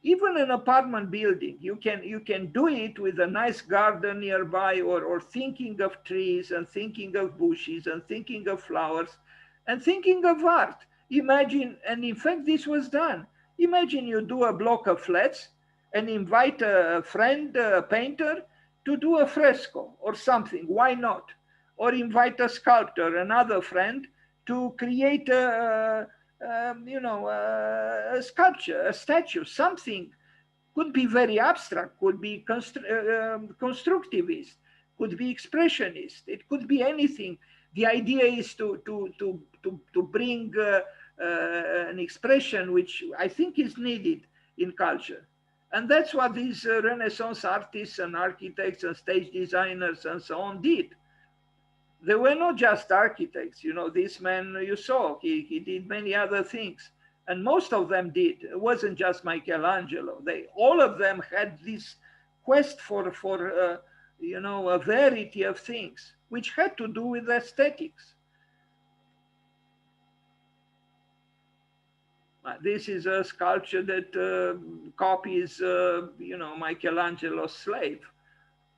even an apartment building. You can do it with a nice garden nearby, or thinking of trees and thinking of bushes and thinking of flowers and thinking of art. Imagine, and in fact this was done. Imagine you do a block of flats and invite a friend, a painter, to do a fresco or something. Why not? Or invite a sculptor, another friend, to create a sculpture, a statue, something. Could be very abstract, could be constructivist, could be expressionist. It could be anything. The idea is to bring an expression which I think is needed in culture. And that's what these Renaissance artists and architects and stage designers and so on did. They were not just architects. This man you saw, he did many other things. And most of them did. It wasn't just Michelangelo. All of them had this quest for a variety of things, which had to do with aesthetics. This is a sculpture that copies, Michelangelo's Slave.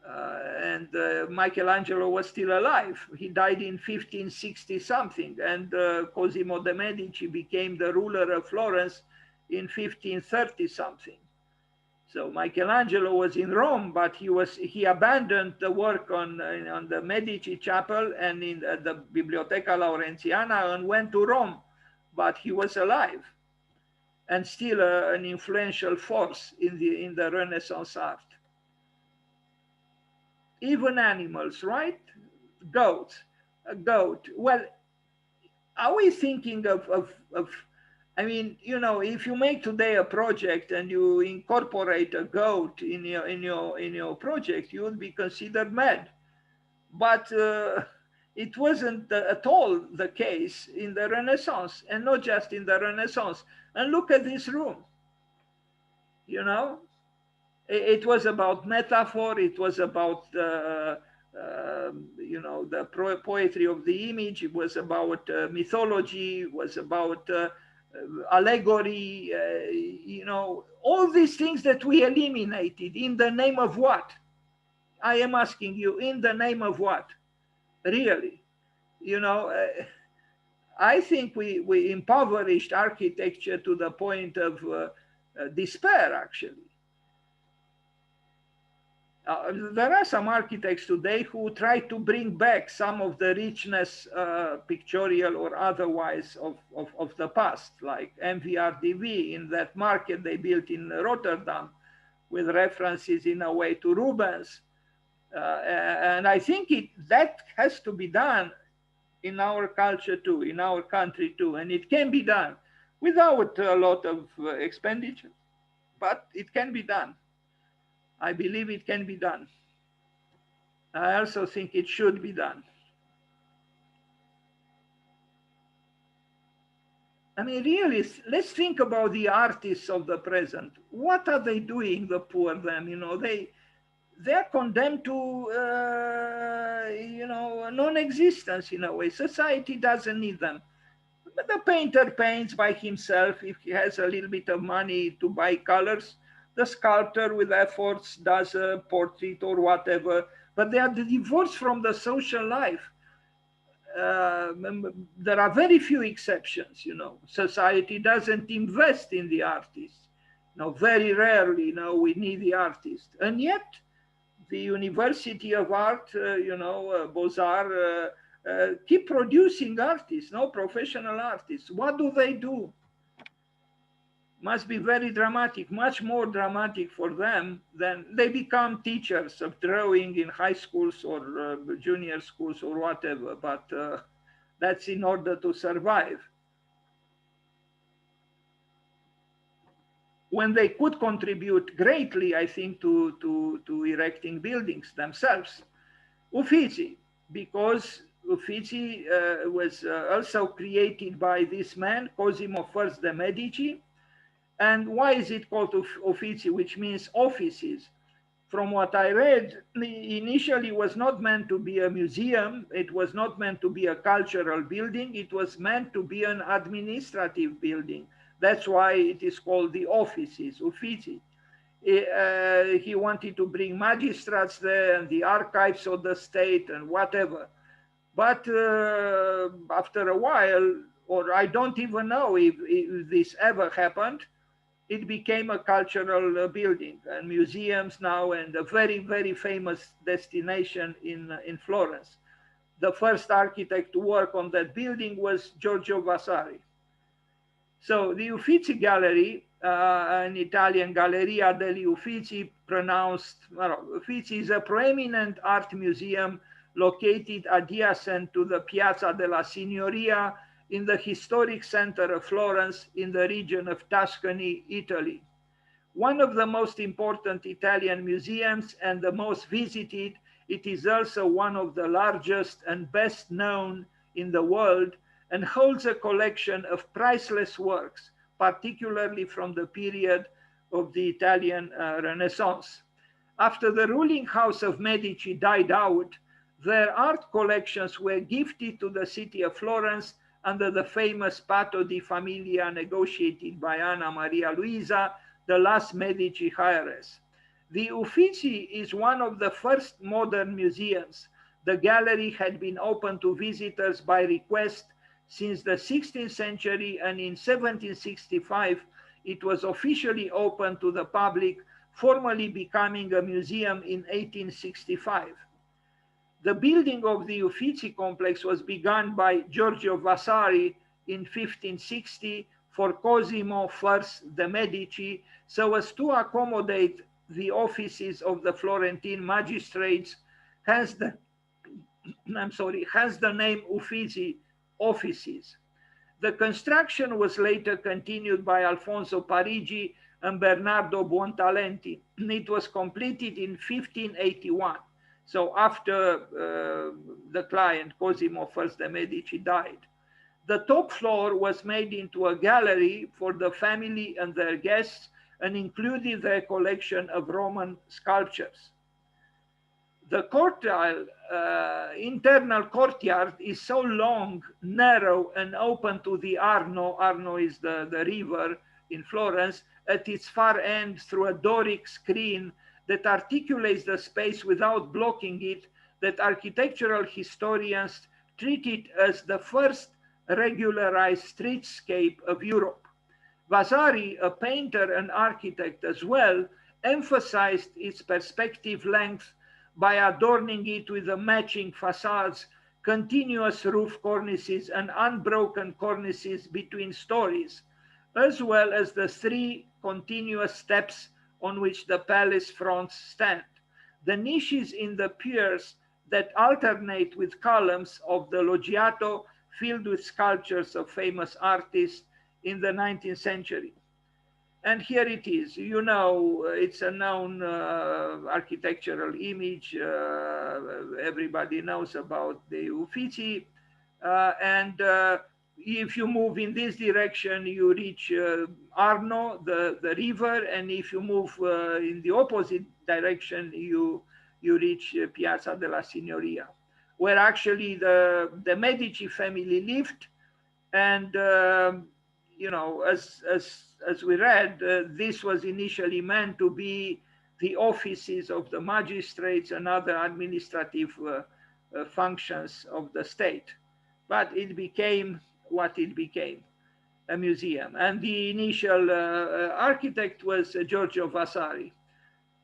And Michelangelo was still alive. He died in 1560 something, and Cosimo De Medici became the ruler of Florence in 1530 something. So Michelangelo was in Rome, but he abandoned the work on the Medici chapel and in the Biblioteca Laurentiana and went to Rome, but he was alive and still an influential force in the Renaissance art. Even animals, right? Goats, a goat. Well, are we thinking of I mean, if you make today a project and you incorporate a goat in your project, you would be considered mad. But it wasn't at all the case in the Renaissance, and not just in the Renaissance. And look at this room. It was about metaphor. It was about the poetry of the image. It was about mythology. It was about allegory. All these things that we eliminated in the name of what? I am asking you, in the name of what? Really? I think we impoverished architecture to the point of despair, actually. There are some architects today who try to bring back some of the richness, pictorial or otherwise, of the past, like MVRDV in that market they built in Rotterdam, with references in a way to Rubens. And I think that has to be done in our culture too, in our country too. And it can be done without a lot of expenditure, but it can be done. I believe it can be done. I also think it should be done. I mean, really, let's think about the artists of the present. What are they doing, the poor them? they're condemned to, non-existence in a way. Society doesn't need them. But the painter paints by himself if he has a little bit of money to buy colors. The sculptor with efforts does a portrait or whatever, but they are divorced from the social life. There are very few exceptions, Society doesn't invest in the artist. Very rarely, we need the artist. And yet, the University of Art, Beaux-Arts, keep producing artists, professional artists. What do they do? Must be very dramatic, much more dramatic for them than they become teachers of drawing in high schools or junior schools or whatever. But that's in order to survive. When they could contribute greatly, I think, to erecting buildings themselves. Uffizi, because Uffizi was also created by this man, Cosimo I De Medici. And why is it called Uffizi, which means offices? From what I read, initially was not meant to be a museum. It was not meant to be a cultural building. It was meant to be an administrative building. That's why it is called the offices, Uffizi. He wanted to bring magistrates there and the archives of the state and whatever. But after a while, or I don't even know if this ever happened, it became a cultural building and museums now, and a very, very famous destination in Florence. The first architect to work on that building was Giorgio Vasari. So the Uffizi Gallery, an Italian Galleria degli Uffizi, pronounced, Uffizi, is a preeminent art museum located adjacent to the Piazza della Signoria in the historic center of Florence in the region of Tuscany, Italy. One of the most important Italian museums and the most visited, it is also one of the largest and best known in the world, and holds a collection of priceless works, particularly from the period of the Italian Renaissance. After the ruling house of Medici died out, their art collections were gifted to the city of Florence under the famous Patto di Famiglia negotiated by Anna Maria Luisa, the last Medici heiress. The Uffizi is one of the first modern museums. The gallery had been open to visitors by request since the 16th century, and in 1765, it was officially open to the public, formally becoming a museum in 1865. The building of the Uffizi complex was begun by Giorgio Vasari in 1560 for Cosimo I De Medici, so as to accommodate the offices of the Florentine magistrates, hence the name Uffizi, offices. The construction was later continued by Alfonso Parigi and Bernardo Buontalenti. It was completed in 1581. So after the client, Cosimo I De Medici, died. The top floor was made into a gallery for the family and their guests and included their collection of Roman sculptures. The courtyard, internal courtyard is so long, narrow, and open to the Arno. Arno is the river in Florence, at its far end through a Doric screen that articulates the space without blocking it, that architectural historians treat it as the first regularized streetscape of Europe. Vasari, a painter and architect as well, emphasized its perspective length by adorning it with the matching facades, continuous roof cornices, and unbroken cornices between stories, as well as the three continuous steps on which the palace fronts stand. The niches in the piers that alternate with columns of the loggiato filled with sculptures of famous artists in the 19th century. And here it is. It's a known architectural image. Everybody knows about the Uffizi. If you move in this direction, you reach Arno, the river. And if you move in the opposite direction you reach Piazza della Signoria, where actually the Medici family lived. And you know, as we read, this was initially meant to be the offices of the magistrates and other administrative functions of the state, but it became what it became, a museum. And the initial architect was Giorgio Vasari.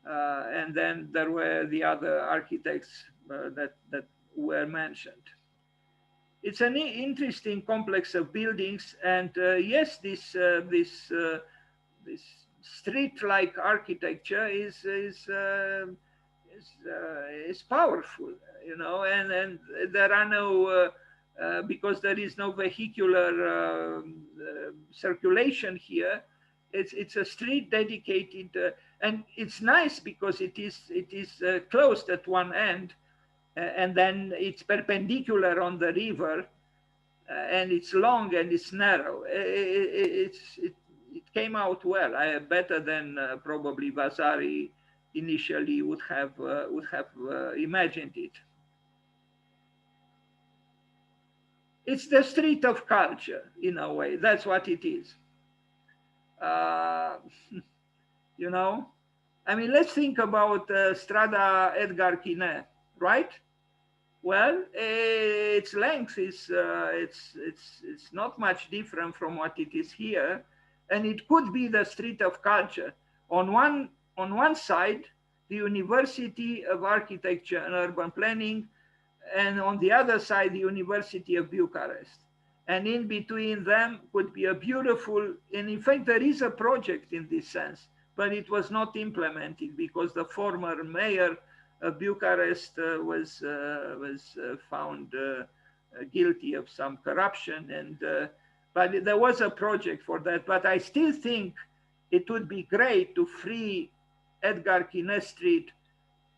And then there were the other architects that were mentioned. It's an interesting complex of buildings, and yes, this street-like architecture is powerful, you know, and there are no because there is no vehicular circulation here. It's a street dedicated, and it's nice because it is closed at one end, and then it's perpendicular on the river, and it's long and it's narrow. It came out well, better than probably Vasari initially would have imagined it. It's the street of culture in a way. That's what it is. You know, I mean, let's think about Strada Edgar Quinet, right? Well, its length is it's not much different from what it is here, and it could be the street of culture. On one side, the University of Architecture and Urban Planning, and on the other side, the University of Bucharest. And in between them could be a beautiful, and in fact, there is a project in this sense, but it was not implemented because the former mayor of Bucharest was found guilty of some corruption, and but there was a project for that. But I still think it would be great to free Edgar Quinet Street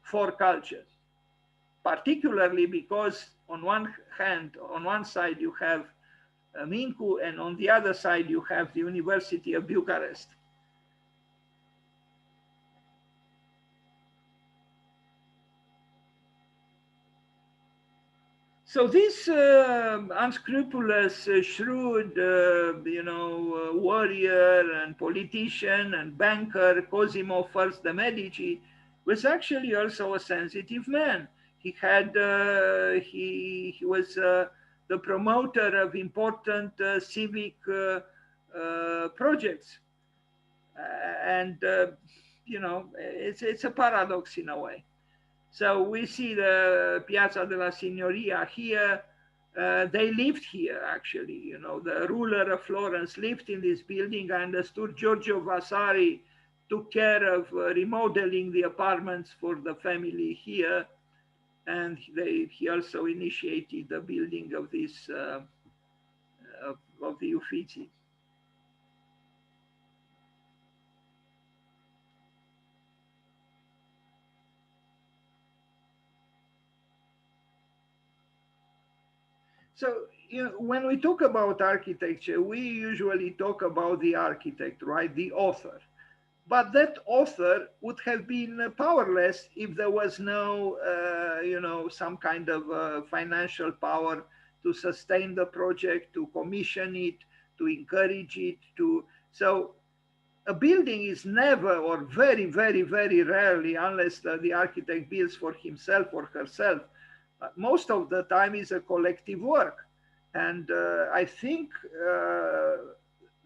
for culture, particularly because on one hand, on one side you have Mincu, and on the other side you have the University of Bucharest. So this unscrupulous, shrewd, warrior and politician and banker, Cosimo I De Medici, was actually also a sensitive man. He had, he was the promoter of important civic projects, and it's a paradox in a way. So we see the Piazza della Signoria here. They lived here, actually. You know, the ruler of Florence lived in this building. I understood Giorgio Vasari took care of remodeling the apartments for the family here. And he also initiated the building of this, of the Uffizi. So, when we talk about architecture, we usually talk about the architect, right? The author. But that author would have been powerless if there was no, some kind of financial power to sustain the project, to commission it, to encourage it. So a building is never, or very, very, very rarely, unless the architect builds for himself or herself, most of the time is a collective work. And I think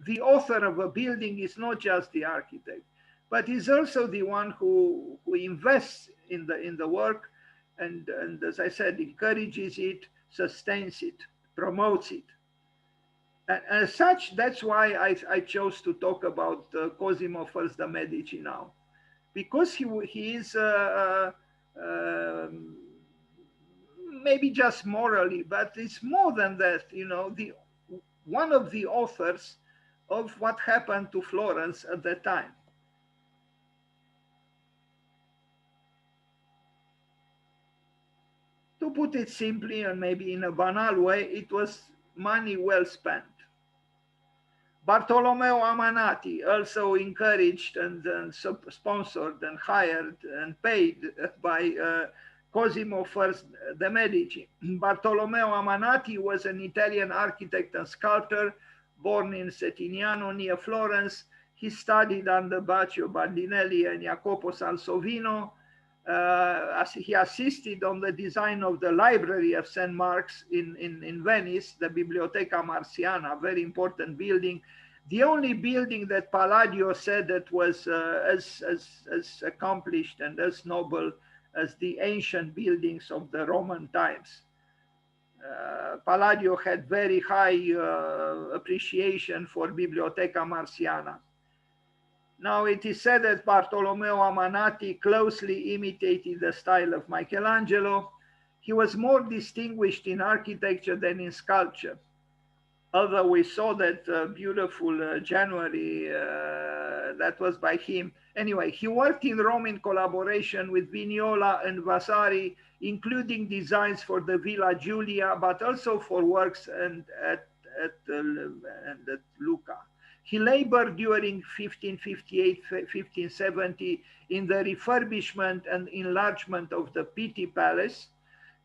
the author of a building is not just the architect, but is also the one who invests in the work, and as I said, encourages it, sustains it, promotes it. And as such, that's why I chose to talk about Cosimo I De Medici now, because he is maybe just morally, but it's more than that, one of the authors of what happened to Florence at that time. To put it simply, and maybe in a banal way, it was money well spent. Bartolomeo Amanati, also encouraged and sponsored and hired and paid by Cosimo I De Medici. Bartolomeo Amanati was an Italian architect and sculptor born in Settignano near Florence. He studied under Baccio Bandinelli and Jacopo Sansovino. He assisted on the design of the library of St. Mark's in Venice, the Biblioteca Marciana, very important building. The only building that Palladio said that was as accomplished and as noble as the ancient buildings of the Roman times. Palladio had very high appreciation for Biblioteca Marciana. Now, it is said that Bartolomeo Amanati closely imitated the style of Michelangelo. He was more distinguished in architecture than in sculpture. Although we saw that beautiful January, that was by him. Anyway, he worked in Rome in collaboration with Vignola and Vasari, including designs for the Villa Giulia, but also for works at Lucca. He labored during 1558-1570 in the refurbishment and enlargement of the Pitti Palace,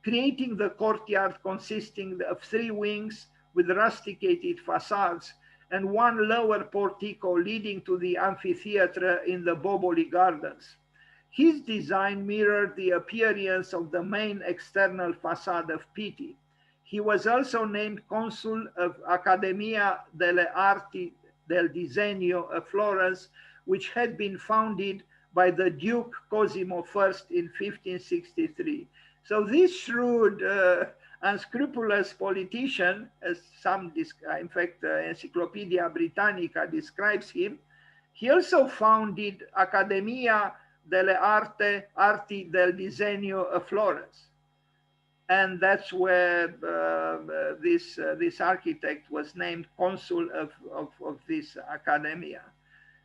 creating the courtyard consisting of 3 wings with rusticated facades and 1 lower portico leading to the amphitheatre in the Boboli Gardens. His design mirrored the appearance of the main external facade of Pitti. He was also named consul of Accademia delle Arti del Disegno of Florence, which had been founded by the Duke Cosimo I in 1563. So this shrewd, unscrupulous politician, as some, in fact, Encyclopedia Britannica describes him, he also founded Accademia delle Arti del Disegno of Florence. And that's where this architect was named consul of this academia.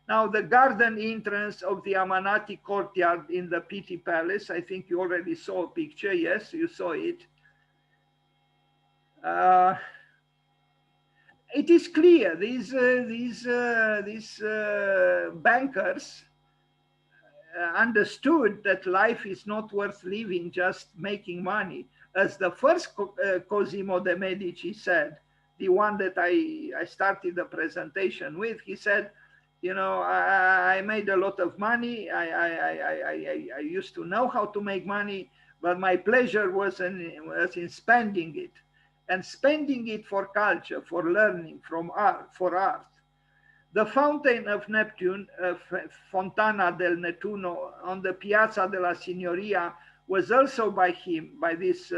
Now, the garden entrance of the Amanati courtyard in the Pitti Palace, I think you already saw a picture. Yes, you saw it. It is clear these bankers understood that life is not worth living just making money. As the first Cosimo De Medici said, the one that I started the presentation with, he said, you know, I made a lot of money. I used to know how to make money, but my pleasure was in spending it, and spending it for culture, for learning, for art. The fountain of Neptune, Fontana del Netuno, on the Piazza della Signoria, was also by him, by this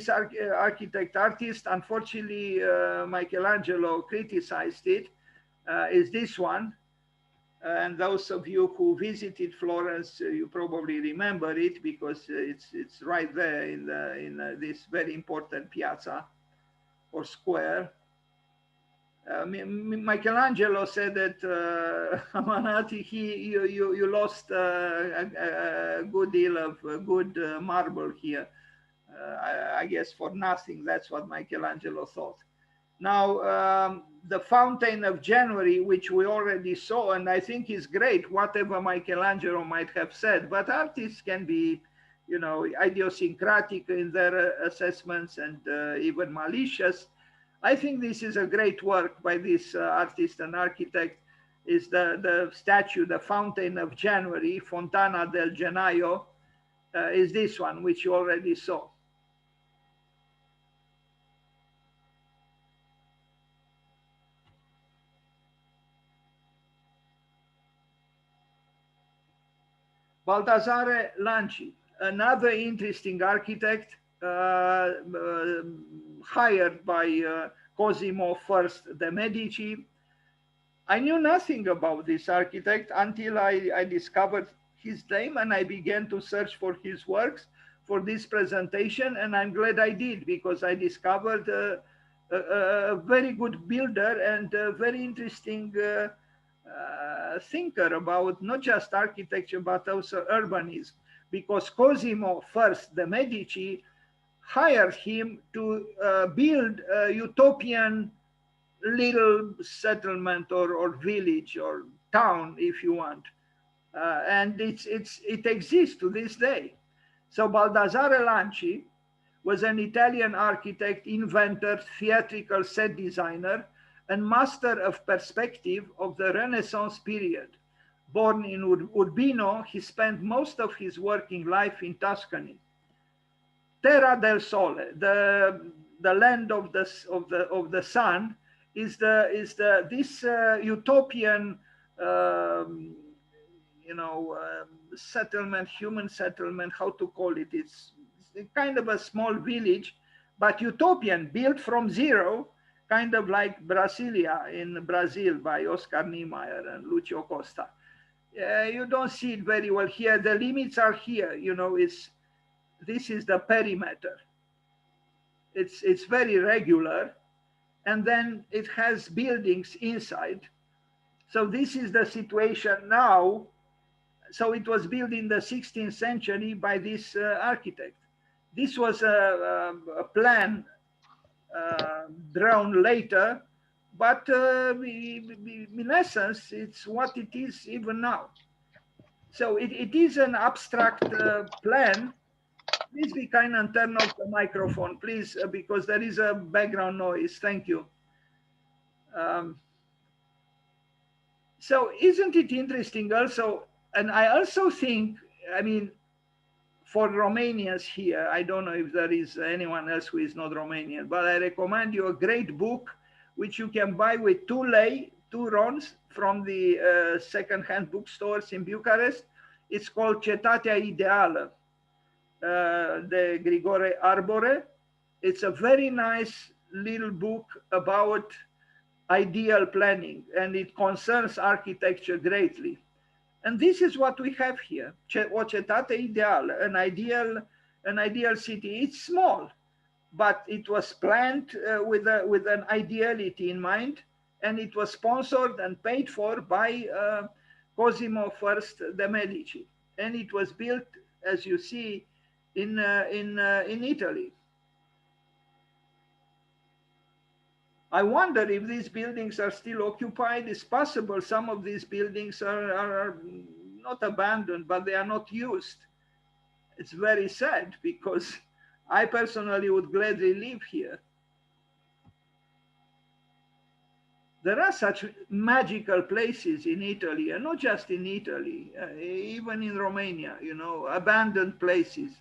architect artist. Unfortunately, Michelangelo criticized it. Is this one? And those of you who visited Florence, you probably remember it because it's right there in this very important piazza or square. Michelangelo said that Amanati, you lost a good deal of good marble here. I guess for nothing. That's what Michelangelo thought. Now, the Fountain of January, which we already saw, and I think is great, whatever Michelangelo might have said, but artists can be, you know, idiosyncratic in their assessments and even malicious. I think this is a great work by this artist and architect, is the statue, the Fountain of January, Fontana del Gennaio, is this one, which you already saw. Baldassare Lanci, another interesting architect, hired by Cosimo I De Medici. I knew nothing about this architect until I discovered his name and I began to search for his works for this presentation, and I'm glad I did, because I discovered a very good builder and a very interesting thinker about not just architecture but also urbanism, because Cosimo I De Medici hired him to build a utopian little settlement or village or town, if you want. And it exists to this day. So Baldassare Lanci was an Italian architect, inventor, theatrical set designer, and master of perspective of the Renaissance period. Born in Urbino, he spent most of his working life in Tuscany. Terra del Sole, the land of the sun, is this utopian settlement, human settlement, how to call it? It's kind of a small village, but utopian, built from zero, kind of like Brasilia in Brazil by Oscar Niemeyer and Lucio Costa. You don't see it very well here. The limits are here. This is the perimeter. It's very regular, and then it has buildings inside. So this is the situation now. So it was built in the 16th century by this architect. This was a plan drawn later, but in essence, it's what it is even now. So it is an abstract plan. Please be kind and turn off the microphone, please, because there is a background noise. Thank you. So isn't it interesting also? And I also think, I mean, for Romanians here, I don't know if there is anyone else who is not Romanian, but I recommend you a great book, which you can buy with 2 lei, 2 rons from the second-hand bookstores in Bucharest. It's called Cetatea Ideală, de Grigore Arbore. It's a very nice little book about ideal planning, and it concerns architecture greatly. And this is what we have here, o cetate ideală, an ideal city. It's small, but it was planned with an ideality in mind, and it was sponsored and paid for by Cosimo I De Medici, and it was built, as you see, in Italy. I wonder if these buildings are still occupied. It's possible some of these buildings are not abandoned, but they are not used. It's very sad, because I personally would gladly live here. There are such magical places in Italy, and not just in Italy, even in Romania, abandoned places.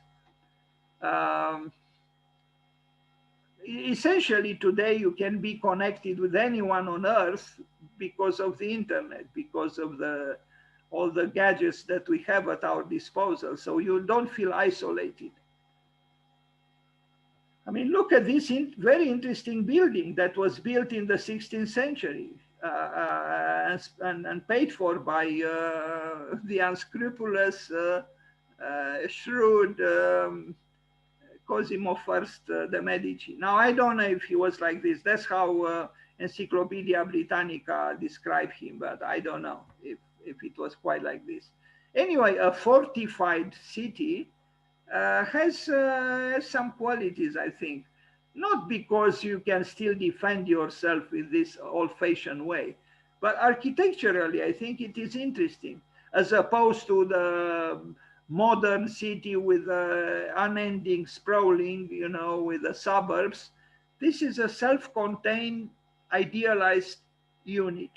Essentially today you can be connected with anyone on earth because of the internet, because of all the gadgets that we have at our disposal. So you don't feel isolated. I mean, look at this very interesting building that was built in the 16th century and paid for by the unscrupulous, shrewd Cosimo I De Medici. Now, I don't know if he was like this. That's how Encyclopedia Britannica described him, but I don't know if it was quite like this. Anyway, a fortified city has some qualities, I think. Not because you can still defend yourself in this old-fashioned way, but architecturally, I think it is interesting, as opposed to the modern city with unending sprawling, with the suburbs. This is a self-contained, idealized unit,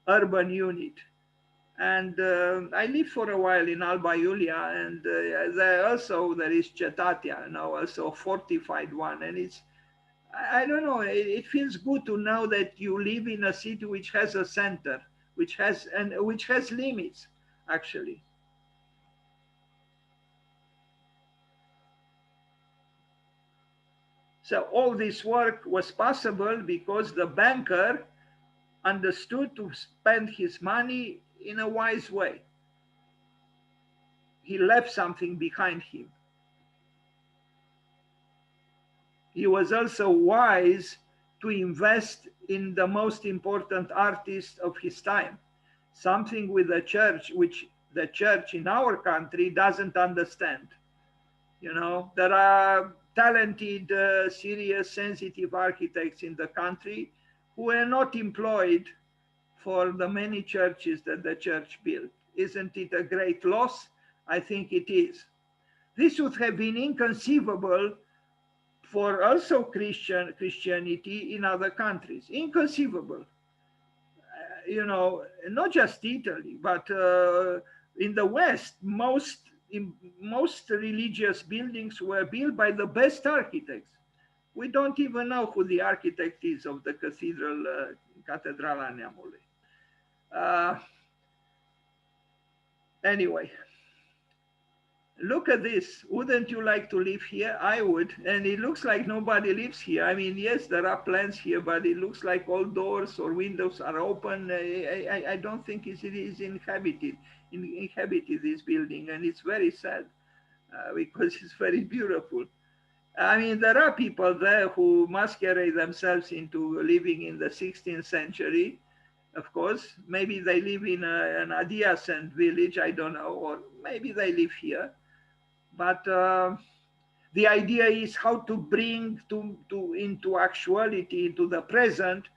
urban unit. And I lived for a while in Alba Iulia, and there is Cetatea, also a fortified one. And I don't know, it feels good to know that you live in a city which has a center, which has limits, actually. So all this work was possible because the banker understood to spend his money in a wise way. He left something behind him. He was also wise to invest in the most important artist of his time, something with the church, which the church in our country doesn't understand. There are talented, serious, sensitive architects in the country, who were not employed for the many churches that the church built. Isn't it a great loss? I think it is. This would have been inconceivable for also Christianity in other countries. Inconceivable. You know, not just Italy, but in the West, most religious buildings were built by the best architects. We don't even know who the architect is of the cathedral, Catedrala Neamului. Anyway, look at this. Wouldn't you like to live here? I would. And it looks like nobody lives here. I mean, yes, there are plants here, but it looks like all doors or windows are open. I don't think it is inhabited, this building. And it's very sad because it's very beautiful. I mean, there are people there who masquerade themselves into living in the 16th century. Of course, maybe they live in an adjacent village, I don't know, or maybe they live here. But the idea is how to bring into actuality, into the present.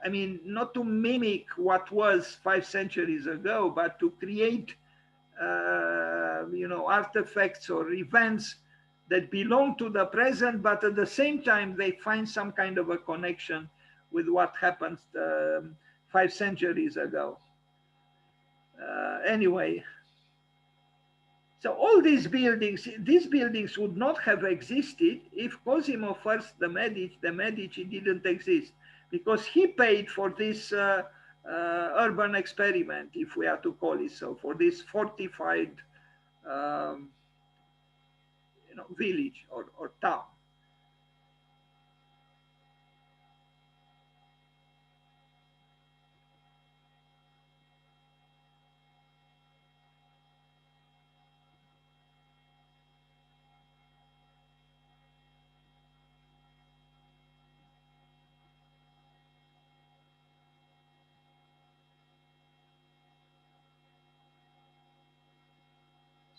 I mean, not to mimic what was 5 centuries ago, but to create, you know, artifacts or events that belong to the present, but at the same time, they find some kind of a connection with what happened 5 centuries ago. Anyway, so all these buildings would not have existed if Cosimo I de Medici didn't exist, because he paid for this urban experiment, if we are to call it so, for this fortified you know, village or town.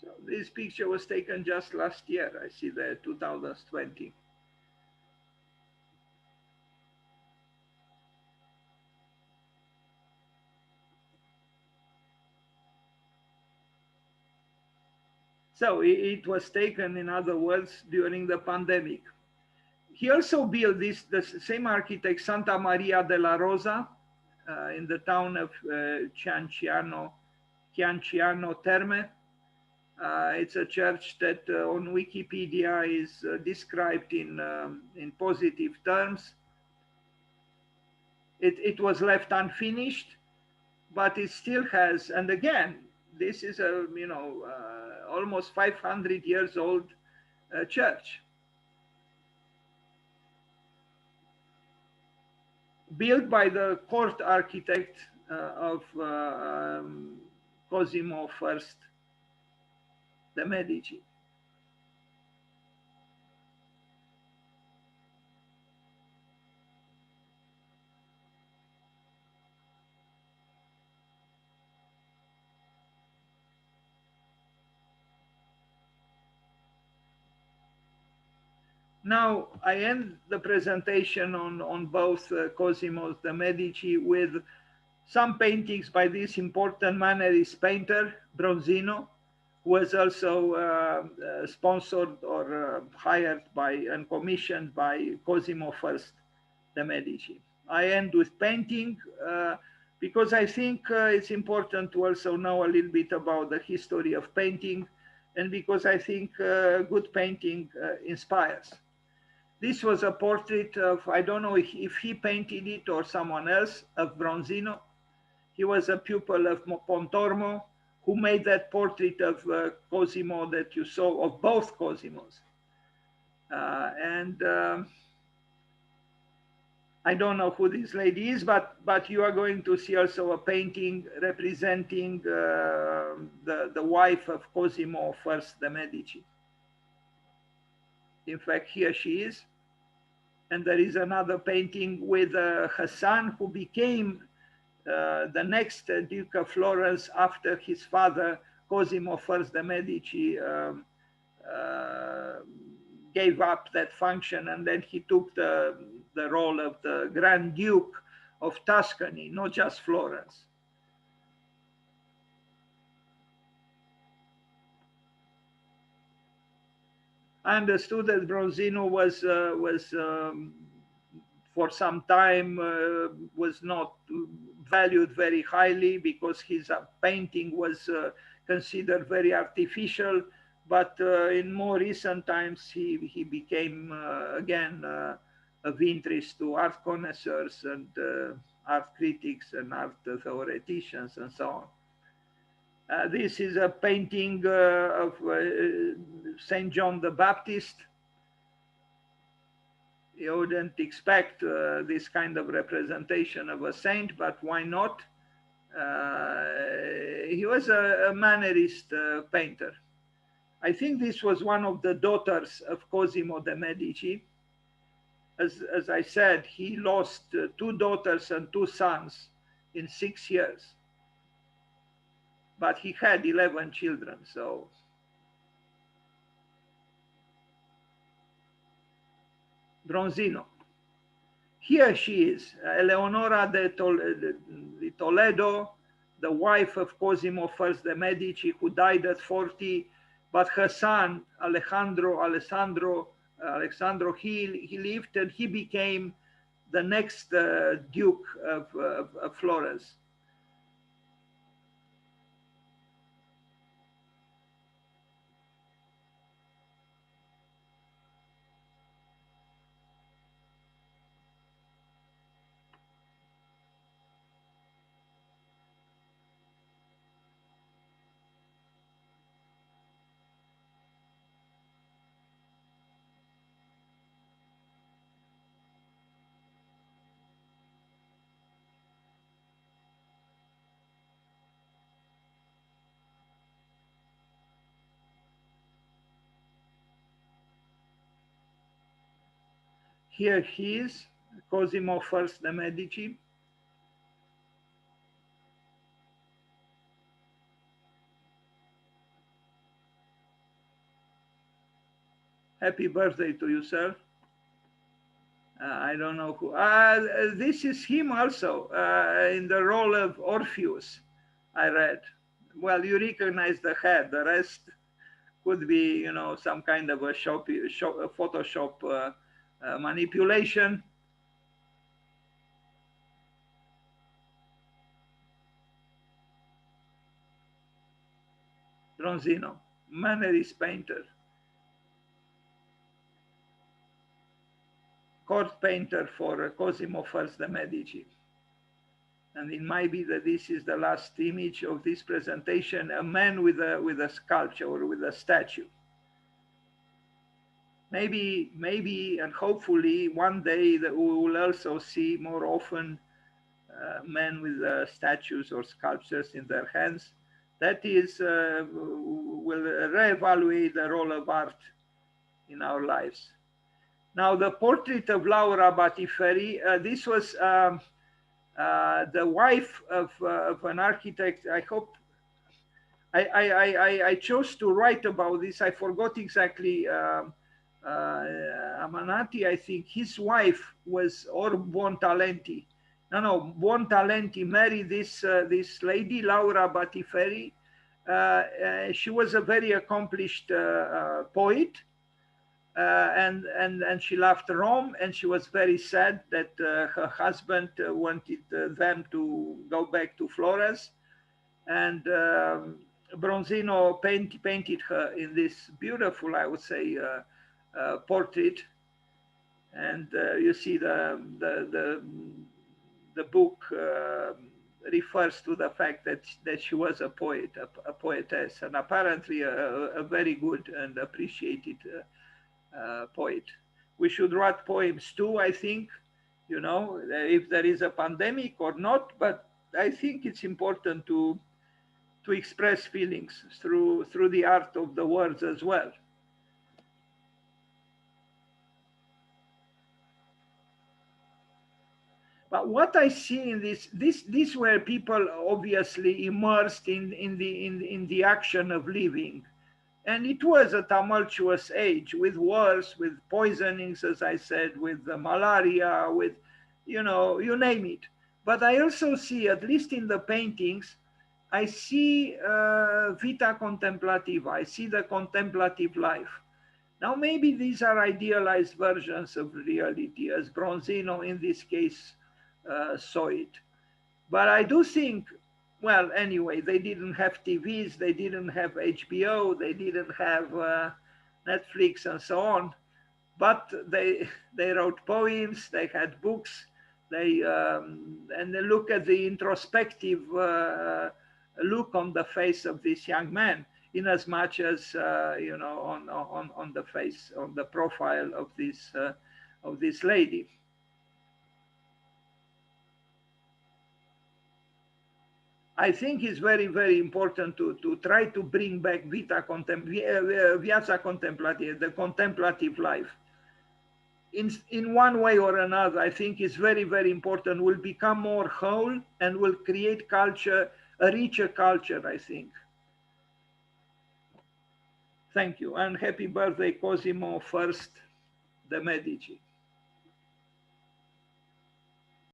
So this picture was taken just last year. I see the 2020. So it was taken, in other words, during the pandemic. He also built the same architect, Santa Maria della Rosa, in the town of Cianciano Terme. It's a church that on Wikipedia is described in positive terms. It was left unfinished, but it still has, and again, this is a, you know, almost 500 years old church. Built by the court architect of Cosimo I de Medici. Now, I end the presentation on both Cosimo de Medici with some paintings by this important Mannerist painter, Bronzino, who was also sponsored or hired by and commissioned by Cosimo I de Medici. I end with painting because I think it's important to also know a little bit about the history of painting, and because I think good painting inspires. This was a portrait of, I don't know if he painted it or someone else, of Bronzino. He was a pupil of Pontormo, who made that portrait of Cosimo that you saw, of both Cosimos. I don't know who this lady is, but you are going to see also a painting representing the wife of Cosimo I de Medici. In fact, here she is. And there is another painting with her son, who became the next Duke of Florence after his father, Cosimo I de Medici, gave up that function, and then he took the role of the Grand Duke of Tuscany, not just Florence. I understood that Bronzino was for some time was not valued very highly because his painting was considered very artificial. But in more recent times, he became again of interest to art connoisseurs and art critics and art theoreticians and so on. This is a painting of Saint John the Baptist. You wouldn't expect this kind of representation of a saint, but why not? He was a mannerist painter. I think this was one of the daughters of Cosimo De Medici. As I said, he lost 2 daughters and 2 sons in 6 years. But he had 11 children, so. Bronzino. Here she is, Eleonora de Toledo, the wife of Cosimo I de Medici, who died at 40, but her son, Alessandro, he lived, and he became the next Duke of Florence. Here he is, Cosimo I de Medici. Happy birthday to you, sir. I don't know who. This is him also in the role of Orpheus, I read. Well, you recognize the head. The rest could be, you know, some kind of a Photoshop manipulation. Bronzino, mannerist painter. Court painter for Cosimo I de Medici. And it might be that this is the last image of this presentation, a man with a sculpture or with a statue. Maybe, and hopefully one day that we will also see more often men with statues or sculptures in their hands. That is, will reevaluate the role of art in our lives. Now, the portrait of Laura Batifari, this was the wife of an architect. I hope I chose to write about this. I forgot exactly. Amanati, I think his wife was, or Buontalenti. No, Buontalenti married this lady, Laura Batifari. She was a very accomplished poet. And she left Rome, and she was very sad that her husband wanted them to go back to Florence. And Bronzino painted her in this beautiful, I would say, portrait. And you see the book refers to the fact that she was a poet, a poetess, and apparently a very good and appreciated poet. We should write poems too, I think, you know, if there is a pandemic or not, but I think it's important to express feelings through the art of the words as well. But what I see in these were people obviously immersed in the action of living. And it was a tumultuous age with wars, with poisonings, as I said, with malaria, with, you name it. But I also see, at least in the paintings, I see vita contemplativa. I see the contemplative life. Now, maybe these are idealized versions of reality, as Bronzino in this case saw it. But I do think, well, anyway, they didn't have TVs, they didn't have HBO, they didn't have Netflix and so on. But they wrote poems, they had books, and they look at the introspective look on the face of this young man, in as much as on the face, on the profile of this lady. I think it's very, very important to try to bring back Piazza Contemplativa, the contemplative life. In one way or another, I think it's very, very important. We'll become more whole and will create culture, a richer culture, I think. Thank you. And happy birthday, Cosimo I De Medici.